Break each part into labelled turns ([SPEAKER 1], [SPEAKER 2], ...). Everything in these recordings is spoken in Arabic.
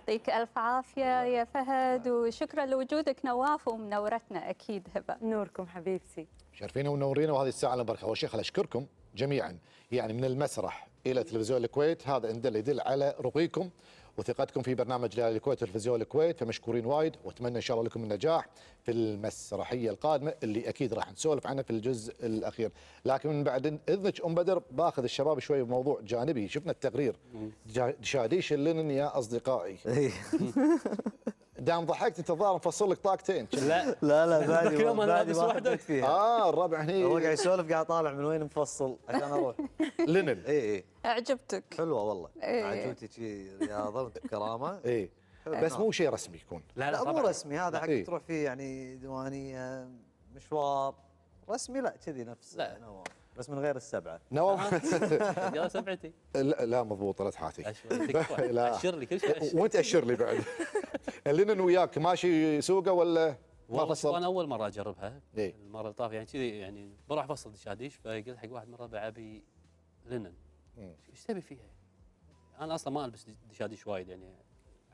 [SPEAKER 1] يعطيك ألف عافية يا فهد، وشكرا لوجودك نواف ومنورتنا أكيد هبة.
[SPEAKER 2] نوركم حبيبتي.
[SPEAKER 3] شرفينا ونورينا، وهذه الساعة المباركة. أول شيء خل أشكركم جميعا، يعني من المسرح إلى تلفزيون الكويت، هذا يدل على رقيكم وثقتكم في برنامج ليالي الكويت وتلفزيون الكويت، فمشكورين وايد، واتمنى ان شاء الله لكم النجاح في المسرحيه القادمه اللي اكيد راح نسولف عنها في الجزء الاخير. لكن من بعد اذنك ام بدر باخذ الشباب شوي بموضوع جانبي. شفنا التقرير دشاديش اللينن يا اصدقائي. دام ضحكت انت الظاهر مفصل لك طاقتين.
[SPEAKER 4] لا
[SPEAKER 5] بعدي
[SPEAKER 4] يوم انا لابس
[SPEAKER 5] ما
[SPEAKER 4] واحده
[SPEAKER 5] حطيت فيها.
[SPEAKER 3] الربع هني
[SPEAKER 5] هو قاعد يسولف قاعد طالع من وين مفصل عشان اروح.
[SPEAKER 3] لينن.
[SPEAKER 5] اي
[SPEAKER 1] أعجبتك.
[SPEAKER 5] حلوه والله.
[SPEAKER 1] إيه.
[SPEAKER 5] عجوتي شي رياضه وانت بكرامه.
[SPEAKER 3] اي بس مو شيء رسمي يكون.
[SPEAKER 5] لا مو رسمي، هذا حق
[SPEAKER 3] إيه.
[SPEAKER 5] تروح فيه يعني ديوانيه مشوار. رسمي لا كذي نفس نواف بس من غير السبعه.
[SPEAKER 3] نواف
[SPEAKER 4] يا سبعتي.
[SPEAKER 3] لا مضبوط لا تحاتي. لا.
[SPEAKER 4] اشر لي كل شيء.
[SPEAKER 3] وانت اشر لي بعد. اللينن وياك ماشي سوقه ولا
[SPEAKER 4] والله شوف انا اول مره اجربها.
[SPEAKER 3] إيه؟
[SPEAKER 4] المره اللي طاف يعني كذي يعني بروح افصل دشاديش، فقلت حق واحد من الربع ابي لينن. ايش تبي فيها؟ انا اصلا ما البس دشاديش وايد يعني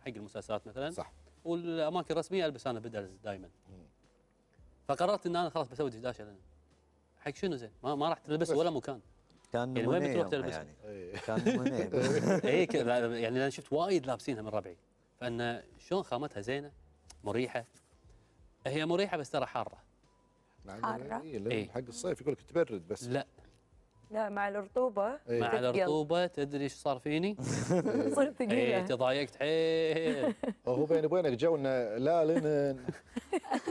[SPEAKER 4] حق المسلسلات مثلا.
[SPEAKER 3] صح.
[SPEAKER 4] والاماكن الرسميه البس انا بدل دائما. فقررت ان انا خلاص بسوي دشداشه لينن. حق شنو زين؟ ما راح تلبس ولا مكان.
[SPEAKER 5] كان
[SPEAKER 4] يعني وين بتروح
[SPEAKER 5] نمونيه
[SPEAKER 4] تلبس؟
[SPEAKER 5] يعني. كان نمونيه.
[SPEAKER 4] اي يعني انا شفت وايد لابسينها من ربعي، فان شلون خامتها زينه مريحه. هي مريحه بس ترى حاره.
[SPEAKER 1] حارة؟
[SPEAKER 3] إيه؟ حق الصيف يقول لك تبرد بس.
[SPEAKER 2] لا مع الرطوبه
[SPEAKER 4] مع الرطوبه تدري ايش صار فيني؟
[SPEAKER 2] صرت ثقيله.
[SPEAKER 4] تضايقت حيل.
[SPEAKER 3] هو بيني وبينك جونا لا لينن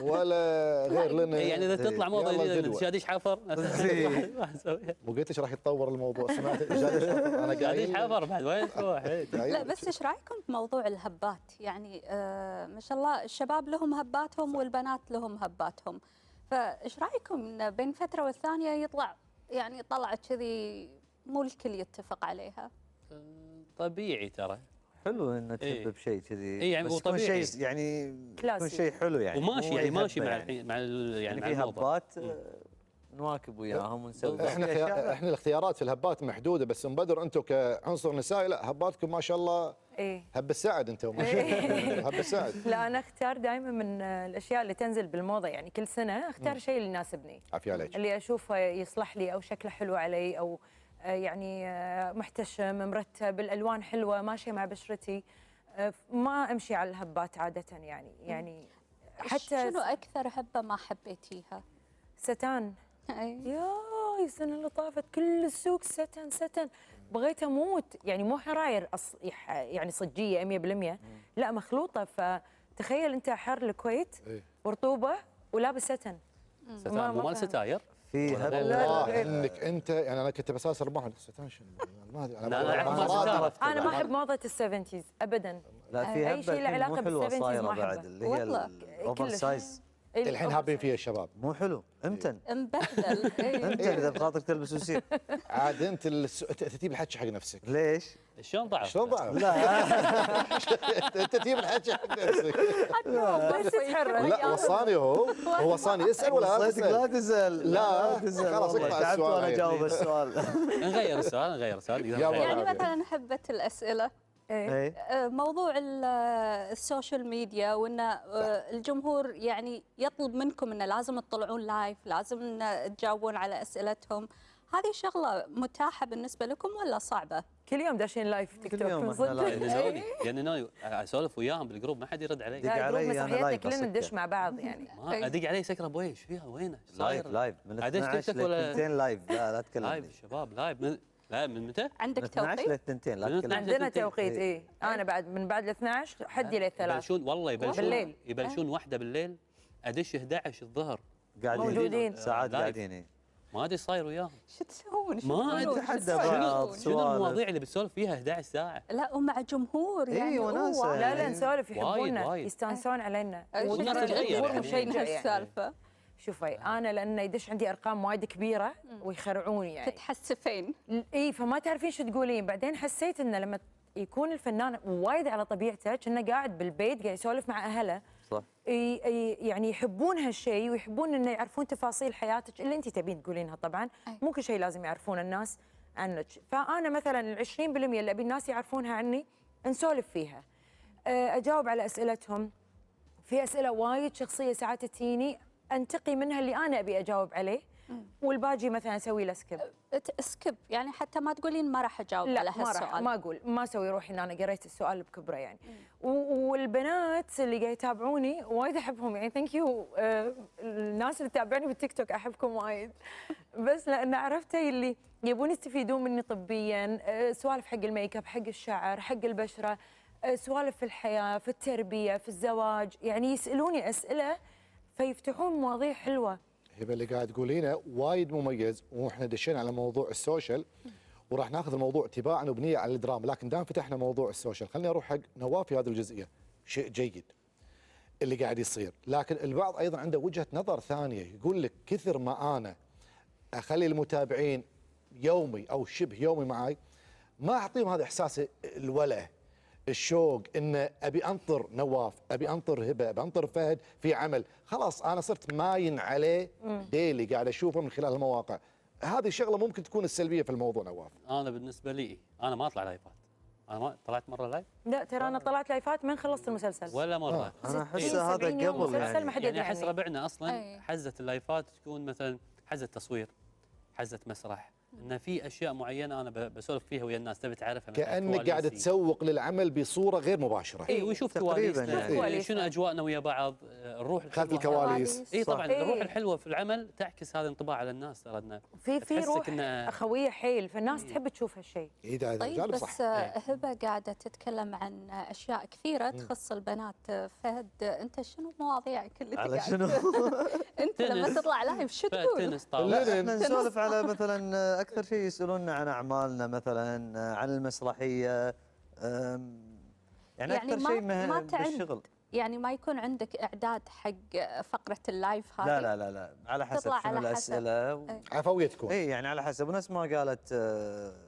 [SPEAKER 3] ولا غير لينن.
[SPEAKER 4] يعني اذا تطلع موضه جديده شاديش حفر
[SPEAKER 3] وقلت ايش راح يتطور الموضوع. سمعت شاديش حفر انا قاعد
[SPEAKER 4] شاديش حفر بعد وين تروح؟
[SPEAKER 1] لا بس ايش رايكم بموضوع الهبات؟ يعني ما شاء الله الشباب لهم هباتهم والبنات لهم هباتهم، فايش رايكم ان بين فتره والثانيه يطلع يعني طلعه كذي مو الكل يتفق عليها؟
[SPEAKER 4] طبيعي ترى.
[SPEAKER 5] حلو انه تحب بشيء كذي.
[SPEAKER 4] اي يعني
[SPEAKER 5] بس
[SPEAKER 4] هو
[SPEAKER 5] يكون
[SPEAKER 4] طبيعي
[SPEAKER 5] شيء يعني يكون
[SPEAKER 2] كلاسي.
[SPEAKER 5] شيء حلو يعني.
[SPEAKER 4] وماشي يعني ماشي مع
[SPEAKER 5] يعني.
[SPEAKER 4] مع يعني
[SPEAKER 5] في هبات نواكب وياهم ونسوي.
[SPEAKER 3] احنا الاختيارات في الهبات محدوده، بس ام بدر انتم كعنصر نسائي لا هباتكم ما شاء الله.
[SPEAKER 2] ايه
[SPEAKER 3] هب السعد انتم ما شاء الله. هب السعد.
[SPEAKER 2] لا انا اختار دائما من الاشياء اللي تنزل بالموضه، يعني كل سنه اختار شيء اللي يناسبني،
[SPEAKER 3] عافيه عليك.
[SPEAKER 2] اللي اشوفه يصلح لي او شكله حلو علي او يعني محتشم مرتب، الالوان حلوه ماشيه مع بشرتي. ما امشي على الهبات عاده يعني حتى
[SPEAKER 1] شنو اكثر هبه ما حبيتيها؟
[SPEAKER 2] ستان.
[SPEAKER 1] أي.
[SPEAKER 2] يا السنه اللي طافت كل السوق ستان بغيت اموت، يعني مو حراير يعني صجيه 100%، لا مخلوطه. فتخيل انت حر الكويت ورطوبه ولابس ستان.
[SPEAKER 4] مو مال ستاير.
[SPEAKER 5] في
[SPEAKER 3] والله انك انت يعني انا كنت بساس رباح ستان شنو ما ادري
[SPEAKER 2] انا ما احب موضه السفنتيز ابدا.
[SPEAKER 5] لا في
[SPEAKER 2] اي شيء له علاقه بالسفنتيز ما
[SPEAKER 5] بعد
[SPEAKER 2] احبه
[SPEAKER 5] اللي هي الاوفر سايز.
[SPEAKER 3] الحين هابين فيها الشباب.
[SPEAKER 5] مو حلو امتن.
[SPEAKER 1] مبهدل.
[SPEAKER 5] امتن اذا بخاطرك تلبس وسيم.
[SPEAKER 3] عاد انت تجيب الحكي حق نفسك.
[SPEAKER 5] ليش؟
[SPEAKER 4] شلون ضعف؟
[SPEAKER 3] شلون ضعف؟
[SPEAKER 5] لا
[SPEAKER 3] انت تجيب الحكي حق نفسك.
[SPEAKER 2] لا
[SPEAKER 3] وصاني هو وصاني يسال ولا لا تسال؟
[SPEAKER 5] لا تسال.
[SPEAKER 3] لا
[SPEAKER 5] خلاص تعبت وانا اجاوب السؤال.
[SPEAKER 4] نغير السؤال
[SPEAKER 1] يعني مثلا حبه الاسئله.
[SPEAKER 2] إيه؟
[SPEAKER 1] موضوع السوشيال ميديا وان الجمهور يعني يطلب منكم انه لازم تطلعون لايف، لازم إن تجاوبون على اسئلتهم، هذه شغله متاحه بالنسبه لكم ولا صعبه؟
[SPEAKER 2] كل يوم داشين لايف تيك توك من صدق.
[SPEAKER 4] يعني ناوي اسولف وياهم بالجروب ما حد يرد علي.
[SPEAKER 5] دق علي انا لايف
[SPEAKER 2] كلنا ندش مع بعض يعني.
[SPEAKER 4] ادق علي سكره ابوي ايش فيها وينه؟
[SPEAKER 5] لايف من 12 ل 2 لايف. لا تكلمني.
[SPEAKER 4] لايف شباب لايف لا من متى؟
[SPEAKER 1] عندك
[SPEAKER 5] توقيت؟ من 12 ل 2 لا تكلمني.
[SPEAKER 2] عندنا توقيت اي. انا بعد من بعد ال 12 حدي لل 3
[SPEAKER 4] يبلشون والله
[SPEAKER 2] بالليل.
[SPEAKER 4] يبلشون واحده بالليل ادش 11 الظهر
[SPEAKER 2] موجودين
[SPEAKER 5] ساعات قاعدين.
[SPEAKER 4] ما ادري صاير وياهم.
[SPEAKER 1] شو تسوون؟
[SPEAKER 4] ما
[SPEAKER 5] نتحدى بعض.
[SPEAKER 4] شنو المواضيع اللي بتسولف فيها 11 ساعه؟
[SPEAKER 1] لا ومع جمهور يعني.
[SPEAKER 5] وناسه.
[SPEAKER 2] لا نسولف يحبونا
[SPEAKER 4] وايد.
[SPEAKER 2] يستانسون علينا.
[SPEAKER 4] والجمهور
[SPEAKER 1] مشجع السالفه.
[SPEAKER 2] شوفي انا لان يدش عندي ارقام وايد كبيره ويخرعوني يعني
[SPEAKER 1] تتحسفين.
[SPEAKER 2] اي فما تعرفين شو تقولين. بعدين حسيت انه لما يكون الفنان وايد على طبيعته كأنه قاعد بالبيت قاعد يسولف مع اهله.
[SPEAKER 5] صح.
[SPEAKER 2] يعني يحبون هالشيء ويحبون انه يعرفون تفاصيل حياتك اللي انت تبين تقولينها. طبعا مو كل شيء لازم يعرفون الناس عنك. فانا مثلا ال 20% اللي ابي الناس يعرفونها عني نسولف فيها. اجاوب على اسئلتهم. في اسئله وايد شخصيه ساعات تجيني انتقي منها اللي انا ابي اجاوب عليه، والباقي مثلا اسوي له سكيب.
[SPEAKER 1] سكيب يعني حتى ما تقولين ما راح اجاوب
[SPEAKER 2] لا
[SPEAKER 1] على
[SPEAKER 2] ما راح،
[SPEAKER 1] هالسؤال.
[SPEAKER 2] ما اقول، ما اسوي روحي ان انا قريت السؤال بكبره يعني. والبنات اللي قاعد يتابعوني وايد احبهم يعني، ثانك يو. الناس اللي تتابعني بالتيك توك احبكم وايد، بس لان عرفت اللي يبون يستفيدون مني طبيا، سوالف حق الميك اب، حق الشعر، حق البشره، سوالف في الحياه، في التربيه، في الزواج، يعني يسالوني اسئله فيفتحون مواضيع حلوه.
[SPEAKER 3] هبه اللي قاعد تقولينه وايد مميز، واحنا دشينا على موضوع السوشيال وراح ناخذ الموضوع تباعا وبنيه على الدراما، لكن دام فتحنا موضوع السوشيال خليني اروح حق نواف في هذه الجزئيه. شيء جيد اللي قاعد يصير، لكن البعض ايضا عنده وجهه نظر ثانيه، يقول لك كثر ما انا اخلي المتابعين يومي او شبه يومي معي، ما اعطيهم هذا احساس الوله، الشوق، ان ابي انطر نواف، ابي انطر هبه، ابي انطر فهد في عمل، خلاص انا صرت ماين عليه ديلي قاعد اشوفه من خلال المواقع. هذه شغله ممكن تكون السلبيه في الموضوع نواف.
[SPEAKER 4] انا بالنسبه لي انا ما اطلع لايفات. انا ما طلعت مره لايف
[SPEAKER 2] لا ترى انا طلعت لايفات من خلصت المسلسل
[SPEAKER 4] ولا مره.
[SPEAKER 5] انا احس
[SPEAKER 2] 60
[SPEAKER 5] هذا
[SPEAKER 2] 70 يوم
[SPEAKER 5] قبل
[SPEAKER 2] مسلسل ما حد
[SPEAKER 4] يعني
[SPEAKER 2] يدري
[SPEAKER 4] احس
[SPEAKER 2] عني.
[SPEAKER 4] ربعنا اصلا
[SPEAKER 1] أي.
[SPEAKER 4] حزه اللايفات تكون مثلا حزه تصوير، حزه مسرح، ان في اشياء معينه انا بسولف فيها ويا الناس تبي تعرفها، مثلاً
[SPEAKER 3] كانك قاعد
[SPEAKER 4] كواليسي.
[SPEAKER 3] تسوق للعمل بصوره غير مباشره.
[SPEAKER 4] اي ويشوف
[SPEAKER 5] تقريباً
[SPEAKER 4] كواليسنا،
[SPEAKER 5] يعني.
[SPEAKER 2] كواليسنا.
[SPEAKER 4] شنو اجواءنا ويا بعض، الروح
[SPEAKER 3] خلف
[SPEAKER 4] الحلوة.
[SPEAKER 3] الكواليس.
[SPEAKER 4] اي طبعا
[SPEAKER 2] صح.
[SPEAKER 4] الروح
[SPEAKER 2] إيه.
[SPEAKER 4] الحلوه في العمل تعكس هذا الانطباع على الناس، ترى انه
[SPEAKER 2] في
[SPEAKER 4] تحسك
[SPEAKER 2] روح
[SPEAKER 4] إنه-
[SPEAKER 2] اخويه حيل، فالناس تحب تشوف هالشيء.
[SPEAKER 3] اي ده
[SPEAKER 1] طيب
[SPEAKER 3] جانب
[SPEAKER 1] بس
[SPEAKER 3] صح.
[SPEAKER 1] هبه قاعده تتكلم عن اشياء كثيره تخص البنات. فهد انت شنو مواضيعك اللي
[SPEAKER 5] على
[SPEAKER 1] قاعد
[SPEAKER 5] شنو؟
[SPEAKER 1] انت لما
[SPEAKER 4] تنس.
[SPEAKER 1] تطلع لايف شو تقول؟
[SPEAKER 4] تنس طاوله.
[SPEAKER 5] لا احنا نسولف على مثلا اكثر شيء يسالوننا عن اعمالنا، مثلا عن المسرحيه، يعني اكثر شيء
[SPEAKER 1] ما تعد
[SPEAKER 5] بالشغل.
[SPEAKER 1] يعني ما يكون عندك اعداد حق فقره اللايف هذه؟
[SPEAKER 5] لا على حسب
[SPEAKER 1] تطلع
[SPEAKER 5] شنو
[SPEAKER 1] على حسب.
[SPEAKER 5] الاسئله.
[SPEAKER 3] عفويه تكون.
[SPEAKER 5] اي يعني على حسب، ونفس ما قالت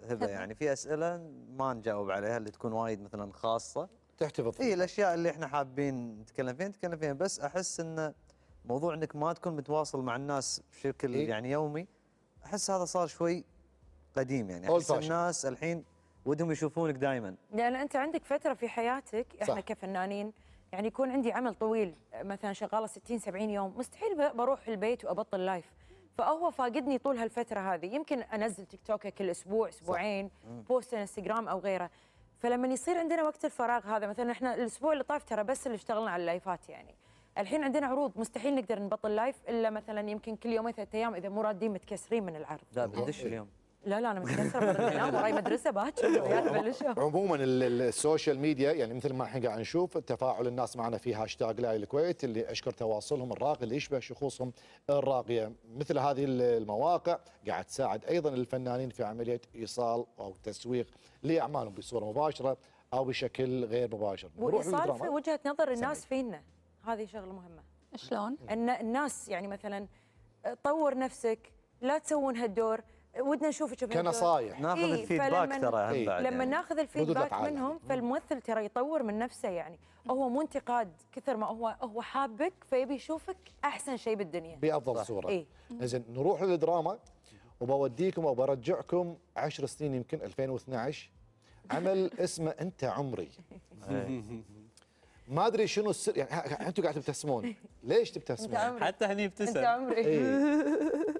[SPEAKER 5] هبه، يعني في اسئله ما نجاوب عليها اللي تكون وايد مثلا خاصه.
[SPEAKER 3] تحتفظ.
[SPEAKER 5] اي الاشياء اللي احنا حابين نتكلم فيها، بس احس ان موضوع انك ما تكون متواصل مع الناس بشكل
[SPEAKER 3] إيه؟
[SPEAKER 5] يعني يومي، احس هذا صار شوي قديم. يعني
[SPEAKER 3] Old
[SPEAKER 5] احس
[SPEAKER 3] fashion.
[SPEAKER 5] الناس الحين ودهم يشوفونك دائما.
[SPEAKER 2] لان انت عندك فتره في حياتك، احنا
[SPEAKER 3] صح.
[SPEAKER 2] كفنانين يعني يكون عندي عمل طويل مثلا شغاله 60 70 يوم، مستحيل بروح البيت وابطل لايف. فهو فاقدني طول هالفتره هذه، يمكن انزل تيك توك كل اسبوع اسبوعين، بوست انستغرام او غيره. فلما يصير عندنا وقت الفراغ هذا، مثلا احنا الاسبوع اللي طاف ترى بس اللي اشتغلنا على اللايفات يعني. الحين عندنا عروض مستحيل نقدر نبطل لايف الا مثلا يمكن كل يومين 3 ايام اذا مو رادين متكسرين من العرض.
[SPEAKER 5] لا بندش اليوم.
[SPEAKER 2] لا انا متكسره برد انام وراي مدرسه باكر العيال بلشوا.
[SPEAKER 3] عموما السوشيال ميديا يعني مثل ما احنا قاعد نشوف تفاعل الناس معنا في هاشتاج لا الكويت، اللي اشكر تواصلهم الراقي اللي يشبه شخوصهم الراقيه. مثل هذه المواقع قاعد تساعد ايضا الفنانين في عمليه ايصال او تسويق لاعمالهم بصوره مباشره او بشكل غير مباشر. نروح
[SPEAKER 2] وايصال في
[SPEAKER 3] للدراما.
[SPEAKER 2] وجهه نظر الناس فينا، هذه شغله مهمه.
[SPEAKER 1] شلون؟
[SPEAKER 2] ان الناس يعني مثلا طور نفسك، لا تسوون هالدور، ودنا نشوفك بهالدور.
[SPEAKER 3] كنصايح.
[SPEAKER 5] ناخذ
[SPEAKER 2] إيه،
[SPEAKER 5] الفيدباك
[SPEAKER 2] فلما-
[SPEAKER 5] ترى هم
[SPEAKER 3] إيه.
[SPEAKER 5] بعد
[SPEAKER 2] لما
[SPEAKER 5] يعني.
[SPEAKER 2] ناخذ
[SPEAKER 3] ردود
[SPEAKER 2] الفيدباك
[SPEAKER 3] أفعال
[SPEAKER 2] منهم، فالممثل ترى يطور من نفسه يعني. هو مو انتقاد كثر ما هو حابك، فيبي يشوفك احسن شيء بالدنيا.
[SPEAKER 3] بافضل صوره.
[SPEAKER 2] إيه.
[SPEAKER 3] زين نروح للدراما، وبوديكم او برجعكم 10 سنين يمكن 2012، عمل اسمه انت عمري. ما ادري شنو السر، يعني انتم قاعد تبتسمون، ليش
[SPEAKER 2] انت
[SPEAKER 3] تبتسمون؟
[SPEAKER 2] عمري،
[SPEAKER 4] حتى هني
[SPEAKER 2] انت
[SPEAKER 4] ابتسم.
[SPEAKER 2] عمري.
[SPEAKER 3] إيه.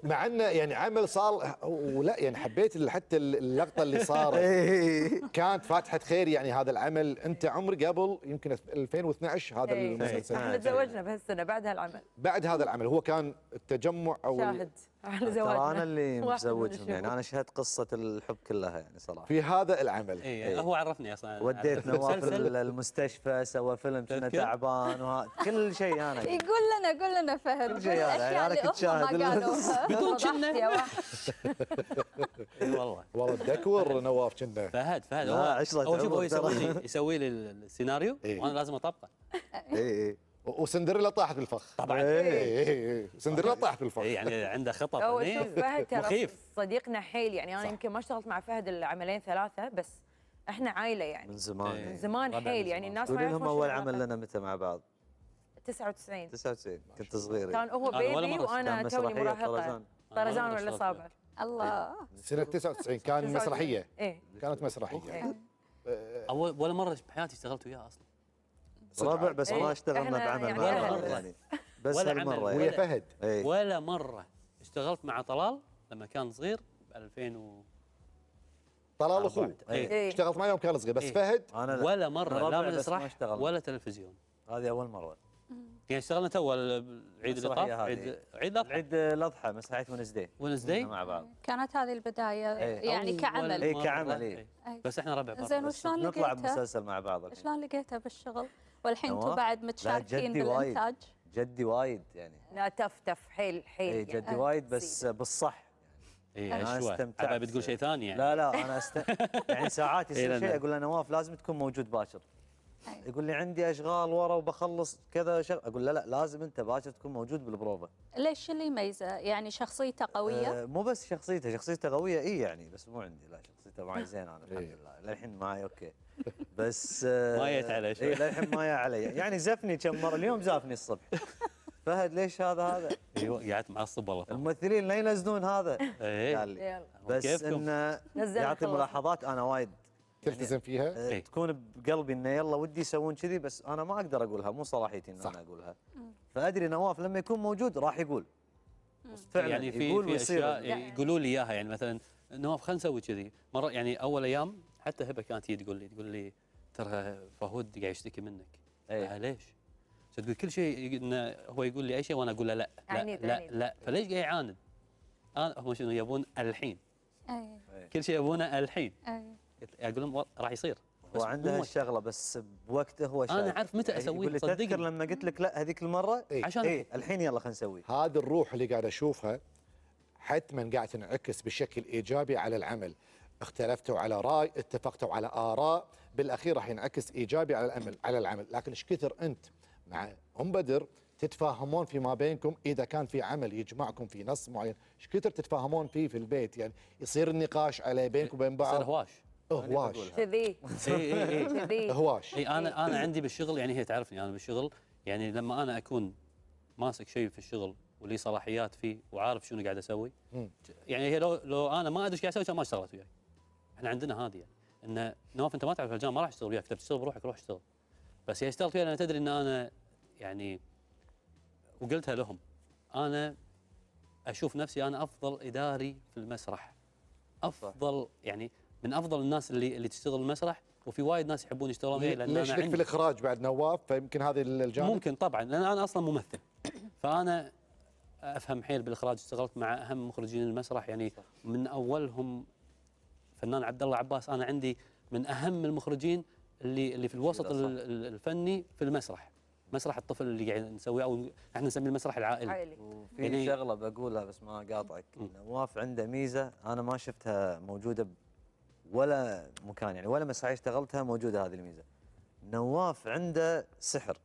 [SPEAKER 3] مع انه يعني عمل صار ولا يعني حبيت حتى اللقطه اللي صارت
[SPEAKER 5] إيه.
[SPEAKER 3] كانت فاتحه خير. يعني هذا العمل انت عمري قبل يمكن 2012 هذا
[SPEAKER 2] إيه.
[SPEAKER 3] المسلسل.
[SPEAKER 2] احنا تزوجنا بهالسنه بعد هالعمل.
[SPEAKER 3] بعد هذا العمل هو كان التجمع او
[SPEAKER 2] شاهد على
[SPEAKER 5] ترى
[SPEAKER 2] زواجنا.
[SPEAKER 5] انا اللي
[SPEAKER 2] واحد من
[SPEAKER 5] مزوجهم،
[SPEAKER 2] الشهود.
[SPEAKER 5] يعني انا شهدت قصه الحب كلها يعني صراحه.
[SPEAKER 3] في هذا العمل.
[SPEAKER 4] اي هو عرفني اصلا.
[SPEAKER 5] وديت نواف
[SPEAKER 4] المسلسل.
[SPEAKER 5] المستشفى، سوى فيلم كنا
[SPEAKER 4] تذكر؟
[SPEAKER 5] تعبان كل شيء انا يعني.
[SPEAKER 1] قول لنا فهد،
[SPEAKER 5] كل
[SPEAKER 1] قول
[SPEAKER 5] شيء أنا
[SPEAKER 1] الاشياء
[SPEAKER 5] كنت
[SPEAKER 1] اللي هم
[SPEAKER 5] شاهد.
[SPEAKER 1] ما قالوها.
[SPEAKER 4] بدون
[SPEAKER 1] فضحت
[SPEAKER 4] كنة.
[SPEAKER 1] يا وحش.
[SPEAKER 4] اي والله.
[SPEAKER 3] والله الدكور نواف كنا.
[SPEAKER 4] فهد
[SPEAKER 5] لا،
[SPEAKER 4] هو
[SPEAKER 5] عشرة
[SPEAKER 4] هو شوف هو
[SPEAKER 5] عمر ترى.
[SPEAKER 4] يسوي لي السيناريو
[SPEAKER 3] إيه.
[SPEAKER 4] وانا لازم اطبقه.
[SPEAKER 5] اي
[SPEAKER 3] وسندريلا طاحت بالفخ.
[SPEAKER 4] طبعا.
[SPEAKER 3] إيه. سندريلا طاحت بالفخ.
[SPEAKER 4] إيه يعني عنده خطط
[SPEAKER 2] هو
[SPEAKER 4] هني
[SPEAKER 2] شوف فهد ترى
[SPEAKER 4] مخيف.
[SPEAKER 2] صديقنا حيل يعني. انا
[SPEAKER 3] صح.
[SPEAKER 2] يمكن ما اشتغلت مع فهد الا عملين 3 بس. احنا عائله يعني
[SPEAKER 5] من زمان
[SPEAKER 4] إيه.
[SPEAKER 2] من
[SPEAKER 5] يعني.
[SPEAKER 2] زمان
[SPEAKER 4] ربع
[SPEAKER 2] حيل
[SPEAKER 4] من
[SPEAKER 2] يعني.
[SPEAKER 4] زمان.
[SPEAKER 2] الناس ما
[SPEAKER 5] قولي
[SPEAKER 2] يعرفون
[SPEAKER 5] لهم
[SPEAKER 2] شو
[SPEAKER 5] اول
[SPEAKER 2] العلاقة.
[SPEAKER 5] عمل لنا متى مع بعض؟
[SPEAKER 2] 99
[SPEAKER 5] 99 كنت صغير
[SPEAKER 2] كان هو
[SPEAKER 4] أنا ولا
[SPEAKER 2] بيبي
[SPEAKER 4] مرة
[SPEAKER 2] وانا
[SPEAKER 5] كان
[SPEAKER 2] توني
[SPEAKER 5] مسرحية
[SPEAKER 2] مراهقه.
[SPEAKER 5] طرزان.
[SPEAKER 2] طرزان
[SPEAKER 4] أنا
[SPEAKER 2] ولا
[SPEAKER 4] اشتغلت
[SPEAKER 2] الاصابع.
[SPEAKER 1] الله.
[SPEAKER 3] سنة 99 كان
[SPEAKER 2] 99.
[SPEAKER 3] مسرحية.
[SPEAKER 2] ايه
[SPEAKER 3] كانت مسرحية.
[SPEAKER 2] إيه.
[SPEAKER 4] اول ولا مره بحياتي اشتغلت وياه اصلا.
[SPEAKER 5] ربع بس
[SPEAKER 2] إيه.
[SPEAKER 5] ما اشتغلنا
[SPEAKER 2] إحنا
[SPEAKER 5] بعمل
[SPEAKER 2] يعني
[SPEAKER 5] مع
[SPEAKER 4] أهل.
[SPEAKER 5] بعض يعني. بس
[SPEAKER 4] ولا
[SPEAKER 5] هالمره
[SPEAKER 4] عمل.
[SPEAKER 3] ويا
[SPEAKER 5] يعني.
[SPEAKER 3] فهد
[SPEAKER 5] إيه.
[SPEAKER 4] ولا مره اشتغلت مع طلال لما كان صغير ب 2000
[SPEAKER 3] طلال اخوه
[SPEAKER 2] إيه.
[SPEAKER 3] اشتغلت معي يوم كان صغير، بس
[SPEAKER 4] إيه.
[SPEAKER 3] فهد
[SPEAKER 5] انا لا.
[SPEAKER 4] ولا
[SPEAKER 5] أنا
[SPEAKER 4] مره
[SPEAKER 5] ربع
[SPEAKER 4] لا
[SPEAKER 5] بس ما
[SPEAKER 4] مسرح
[SPEAKER 5] اشتغلنا.
[SPEAKER 4] ولا تلفزيون.
[SPEAKER 5] هذه اول مره.
[SPEAKER 4] يعني اشتغلنا تو عيد اللي طاف،
[SPEAKER 5] المسرحية هذه.
[SPEAKER 4] عيد الاضحى،
[SPEAKER 5] العيد الاضحى مسرحيه ونسدي
[SPEAKER 4] ونسدي
[SPEAKER 5] مع بعض.
[SPEAKER 1] كانت هذه البدايه
[SPEAKER 5] إيه.
[SPEAKER 1] يعني
[SPEAKER 4] أول
[SPEAKER 1] كعمل.
[SPEAKER 5] إيه،
[SPEAKER 4] مرة.
[SPEAKER 5] كعمل، إيه.
[SPEAKER 1] أي.
[SPEAKER 4] بس احنا ربع برا.
[SPEAKER 1] زين
[SPEAKER 5] بس
[SPEAKER 1] وشلون
[SPEAKER 5] نطلع
[SPEAKER 1] لقيتها؟
[SPEAKER 5] بمسلسل مع بعض الحين.
[SPEAKER 1] شلون لقيتها بالشغل؟ والحين انتم
[SPEAKER 5] نواف؟
[SPEAKER 1] بعد
[SPEAKER 5] لا،
[SPEAKER 1] متشاركين
[SPEAKER 5] جدي وايد.
[SPEAKER 1] بالانتاج.
[SPEAKER 5] جدي وايد يعني.
[SPEAKER 2] لا تف حيل حيل
[SPEAKER 5] اي
[SPEAKER 2] يعني.
[SPEAKER 5] جدي وايد بس بالصح.
[SPEAKER 4] اي
[SPEAKER 5] أنا
[SPEAKER 4] شوي
[SPEAKER 5] استمتعت.
[SPEAKER 4] عبا بتقول شيء ثاني يعني.
[SPEAKER 5] لا انا يعني ساعات
[SPEAKER 4] إيه،
[SPEAKER 5] يصير
[SPEAKER 4] لا،
[SPEAKER 5] شيء
[SPEAKER 4] لا.
[SPEAKER 5] اقول له نواف لازم تكون موجود باكر.
[SPEAKER 1] أي.
[SPEAKER 5] يقول لي عندي اشغال ورا وبخلص كذا اقول له لا لازم انت باكر تكون موجود بالبروفه.
[SPEAKER 1] ليش اللي يميزه؟ يعني شخصيته قويه؟
[SPEAKER 5] مو بس شخصيته قويه يعني بس مو عندي. لا شخصيته معي زين انا الحمد لله للحين معي اوكي. بس
[SPEAKER 4] ما جت عليه شوي.
[SPEAKER 5] للحين ما جاء علي يعني زفني كم مره اليوم زافني الصبح. فهد ليش هذا
[SPEAKER 4] ايوه قعدت معصب والله.
[SPEAKER 5] الممثلين لا ينزلون هذا
[SPEAKER 4] إيه.
[SPEAKER 5] قال لي
[SPEAKER 2] يلا.
[SPEAKER 5] بس
[SPEAKER 4] كيفكم؟
[SPEAKER 5] انه
[SPEAKER 2] نزلنا
[SPEAKER 5] يعطي
[SPEAKER 2] خلاص.
[SPEAKER 5] ملاحظات انا وايد
[SPEAKER 3] تلتزم فيها.
[SPEAKER 4] إيه.
[SPEAKER 5] تكون بقلبي انه يلا ودي يسوون كذي بس انا ما اقدر اقولها مو صلاحيتي ان انا اقولها. فادري نواف لما يكون موجود راح يقول فعلا
[SPEAKER 4] يعني
[SPEAKER 5] يقول
[SPEAKER 4] في
[SPEAKER 5] ويصير.
[SPEAKER 4] اشياء يقولوا لي اياها، يعني مثلا نواف خلينا نسوي كذي مره. يعني اول ايام حتى هبه كانت هي تقول لي ترى فهود قاعد يشتكي منك.
[SPEAKER 5] إيه.
[SPEAKER 4] ليش؟ تقول كل شيء انه هو يقول لي اي شيء وانا اقول له لا لا
[SPEAKER 2] عنيد،
[SPEAKER 4] لا,
[SPEAKER 2] عنيد.
[SPEAKER 4] لا. فليش قاعد يعاند؟ هم شنو يبون الحين؟
[SPEAKER 1] اي
[SPEAKER 4] كل شيء يبونه الحين.
[SPEAKER 1] اي
[SPEAKER 4] اقول لهم راح يصير.
[SPEAKER 5] هو
[SPEAKER 4] بس
[SPEAKER 5] عنده
[SPEAKER 4] مو
[SPEAKER 5] هالشغله بس بوقته هو شايف.
[SPEAKER 4] أنا أعرف متى أسويه،
[SPEAKER 5] يقول لي
[SPEAKER 4] صدقني.
[SPEAKER 5] تذكر لما قلت لك لا هذيك المره
[SPEAKER 3] إيه.
[SPEAKER 4] عشان
[SPEAKER 5] ايه الحين يلا خلينا نسوي.
[SPEAKER 3] هذه الروح اللي قاعد اشوفها حتما قاعد تنعكس بشكل ايجابي على العمل. اختلفتوا على راي، اتفقتوا على اراء، بالاخير راح ينعكس ايجابي على العمل، لكن ايش كثر انت مع ام بدر تتفاهمون فيما بينكم اذا كان في عمل يجمعكم في نص معين، ايش كثر تتفاهمون فيه في البيت، يعني يصير النقاش على بينكم وبين
[SPEAKER 4] يصير
[SPEAKER 3] بعض.
[SPEAKER 4] هواش.
[SPEAKER 3] هواش
[SPEAKER 2] كذي
[SPEAKER 4] اي اي اي
[SPEAKER 2] كذي
[SPEAKER 3] هواش.
[SPEAKER 4] اي انا عندي بالشغل، يعني هي تعرفني انا بالشغل، يعني لما انا اكون ماسك شيء في الشغل ولي صلاحيات فيه وعارف شنو قاعد اسوي، يعني هي لو انا ما ادري ايش قاعد اسوي كان ما اشتغلت وياي. احنا عندنا هذه يعني ان نواف انت ما تعرف الجامعه ما راح اشتغل وياك، تبي تشتغل بروحك روح اشتغل. بس هي اشتغلت وياي لان تدري ان انا يعني وقلتها لهم انا اشوف نفسي انا افضل اداري في المسرح، افضل يعني من افضل الناس اللي تشتغل المسرح، وفي وايد ناس يحبون يشتغلون وياي لان
[SPEAKER 3] ليش
[SPEAKER 4] انا
[SPEAKER 3] لك في
[SPEAKER 4] عندي
[SPEAKER 3] الاخراج بعد نواف، فيمكن هذه الجانب.
[SPEAKER 4] ممكن طبعا لان انا اصلا ممثل، فانا افهم حيل بالاخراج. اشتغلت مع اهم مخرجين المسرح يعني من اولهم فنان عبد الله عباس. انا عندي من اهم المخرجين اللي في الوسط الفني في المسرح، مسرح الطفل اللي قاعد نسويه او احنا نسميه المسرح العائلي.
[SPEAKER 2] عائلي.
[SPEAKER 5] وفي
[SPEAKER 4] يعني-
[SPEAKER 5] شغله بقولها بس ما اقاطعك. نواف عنده ميزه انا ما شفتها موجوده ولا مكان يعني ولا مسرحيه اشتغلتها موجوده هذه الميزه. نواف عنده
[SPEAKER 3] سحر.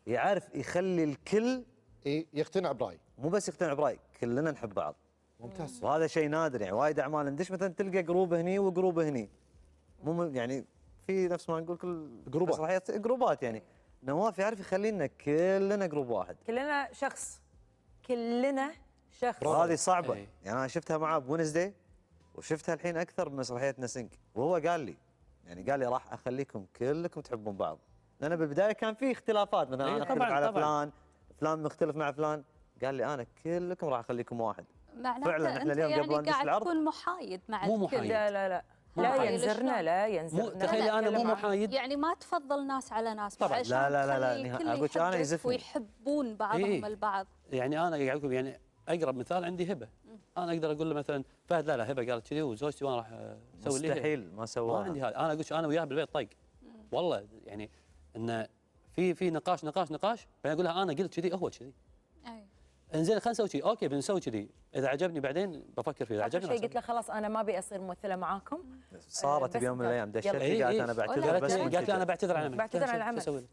[SPEAKER 5] يعرف يخلي الكل
[SPEAKER 3] إيه، يقتنع براي.
[SPEAKER 5] مو بس يقتنع براي كلنا نحب بعض.
[SPEAKER 3] ممتاز.
[SPEAKER 5] وهذا شيء نادر يعني وايد اعمال ندش مثلا تلقى جروب هني وجروب هني. مو يعني في نفس ما نقول كل
[SPEAKER 3] جروبات.
[SPEAKER 5] مسرحيات جروبات يعني. نواف يعرف يخلينا كلنا جروب واحد.
[SPEAKER 2] كلنا شخص كلنا شخص.
[SPEAKER 5] وهذه صعبه
[SPEAKER 4] إيه.
[SPEAKER 5] يعني انا شفتها معاه بونسدي وشفتها الحين اكثر بمسرحيه نسنك وهو قال لي راح اخليكم كلكم تحبون بعض. لان بالبدايه كان في اختلافات مثلا
[SPEAKER 4] إيه
[SPEAKER 5] انا اختلف
[SPEAKER 4] طبعاً،
[SPEAKER 5] على
[SPEAKER 4] طبعاً.
[SPEAKER 5] فلان مختلف مع فلان. قال لي انا كلكم راح اخليكم واحد.
[SPEAKER 1] معناته
[SPEAKER 5] فعلاً
[SPEAKER 1] انت
[SPEAKER 5] إحنا اليوم
[SPEAKER 1] يعني
[SPEAKER 5] قبل أن ندش
[SPEAKER 1] قاعد
[SPEAKER 5] العرض
[SPEAKER 1] تكون محايد مع
[SPEAKER 4] مو
[SPEAKER 1] الكل.
[SPEAKER 4] محايد.
[SPEAKER 2] لا
[SPEAKER 4] مو
[SPEAKER 2] لا
[SPEAKER 4] محايد.
[SPEAKER 2] ينزرنا لا
[SPEAKER 4] مو
[SPEAKER 2] ينزرنا.
[SPEAKER 4] تخيلي انا مو محايد.
[SPEAKER 1] يعني ما تفضل ناس على ناس
[SPEAKER 4] طبعاً.
[SPEAKER 1] عشان
[SPEAKER 5] لا،
[SPEAKER 1] تخلي
[SPEAKER 5] نهائي.
[SPEAKER 1] الكل
[SPEAKER 5] أقول لك أنا
[SPEAKER 1] يحبك
[SPEAKER 5] يزفني.
[SPEAKER 1] ويحبون بعضهم
[SPEAKER 4] إيه.
[SPEAKER 1] البعض.
[SPEAKER 4] يعني انا قاعد اقول يعني اقرب مثال عندي هبه. انا اقدر اقول له مثلا فهد لا هبه قالت كذي وزوجتي وانا راح اسوي اللي هي.
[SPEAKER 5] مستحيل ما
[SPEAKER 4] ما
[SPEAKER 5] سواها.
[SPEAKER 4] عندي هذا. انا اقول انا وياه بالبيت طق والله يعني انه في نقاش بعدين اقول لها انا قلت كذي هو كذي.
[SPEAKER 1] أي.
[SPEAKER 4] انزين خلينا نسوي كذي، اوكي بنسوي كذي، اذا عجبني بعدين بفكر فيه، اذا
[SPEAKER 2] آخر
[SPEAKER 4] عجبني
[SPEAKER 2] شيء
[SPEAKER 4] راح
[SPEAKER 2] قلت له خلاص انا ما ابي اصير ممثله معاكم.
[SPEAKER 5] صارت
[SPEAKER 2] بس
[SPEAKER 5] بيوم من الايام دشت
[SPEAKER 2] يلا.
[SPEAKER 5] لي قالت انا بعتذر
[SPEAKER 1] ولا
[SPEAKER 5] بس
[SPEAKER 4] قالت لي انا بعتذر عن عمل.
[SPEAKER 2] بعتذر عن العمل.
[SPEAKER 4] شو اسوي لك؟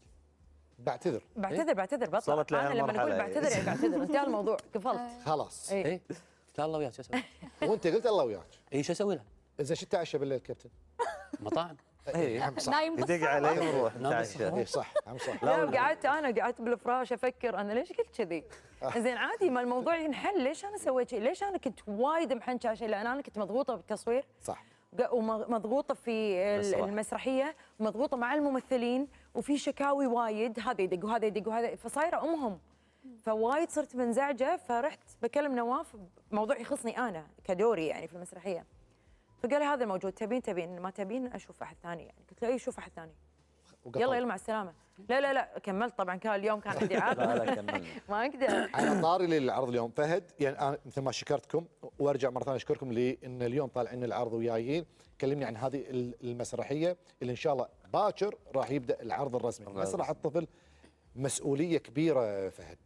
[SPEAKER 3] بعتذر.
[SPEAKER 2] بعتذر بطلع.
[SPEAKER 5] صارت لها
[SPEAKER 2] انا لما
[SPEAKER 5] مرحلة
[SPEAKER 2] اقول
[SPEAKER 5] يعني.
[SPEAKER 2] بعتذر يعني بعتذر انتهى الموضوع قفلت.
[SPEAKER 3] خلاص.
[SPEAKER 2] إيه.
[SPEAKER 4] اي قلت الله وياك شو اسوي؟
[SPEAKER 3] وانت قلت الله وياك.
[SPEAKER 4] اي شو اسوي لها؟
[SPEAKER 3] اذا شو تعشى بالليل كابتن؟
[SPEAKER 4] مطاعم.
[SPEAKER 5] اي
[SPEAKER 3] هم صح.
[SPEAKER 1] نايم
[SPEAKER 5] يدق
[SPEAKER 1] بالصالة.
[SPEAKER 5] علي ونروح
[SPEAKER 4] نعم،
[SPEAKER 5] نتعشى.
[SPEAKER 3] اي صح هم صح.
[SPEAKER 2] لا قعدت بالفراش افكر انا ليش قلت كذي؟ زين عادي ما الموضوع ينحل. ليش انا سويت شيء؟ ليش انا كنت وايد محنكه شيء؟ لان انا كنت مضغوطه بالتصوير
[SPEAKER 3] صح.
[SPEAKER 2] ومضغوطه في
[SPEAKER 5] مسرح.
[SPEAKER 2] المسرحيه ومضغوطه مع الممثلين وفي شكاوي وايد، هذا يدق وهذا يدق وهذا، فصايره امهم. فوايد صرت منزعجه، فرحت بكلم نواف بموضوع يخصني انا كدوري يعني في المسرحيه. فقال لي هذا الموجود، تبين ما تبين اشوف احد ثاني يعني. قلت له اي شوف احد ثاني. يلا مع السلامه. لا كملت طبعا، كان اليوم كان عندي عرض.
[SPEAKER 5] لا كملنا.
[SPEAKER 2] ما اقدر.
[SPEAKER 3] على طاري للعرض اليوم فهد، يعني انا مثل ما شكرتكم وارجع مره ثانيه اشكركم لان اليوم طالعين العرض وجايين. كلمني عن هذه المسرحيه اللي ان شاء الله باكر راح يبدا العرض الرسمي. مسرح الطفل مسؤوليه كبيره فهد،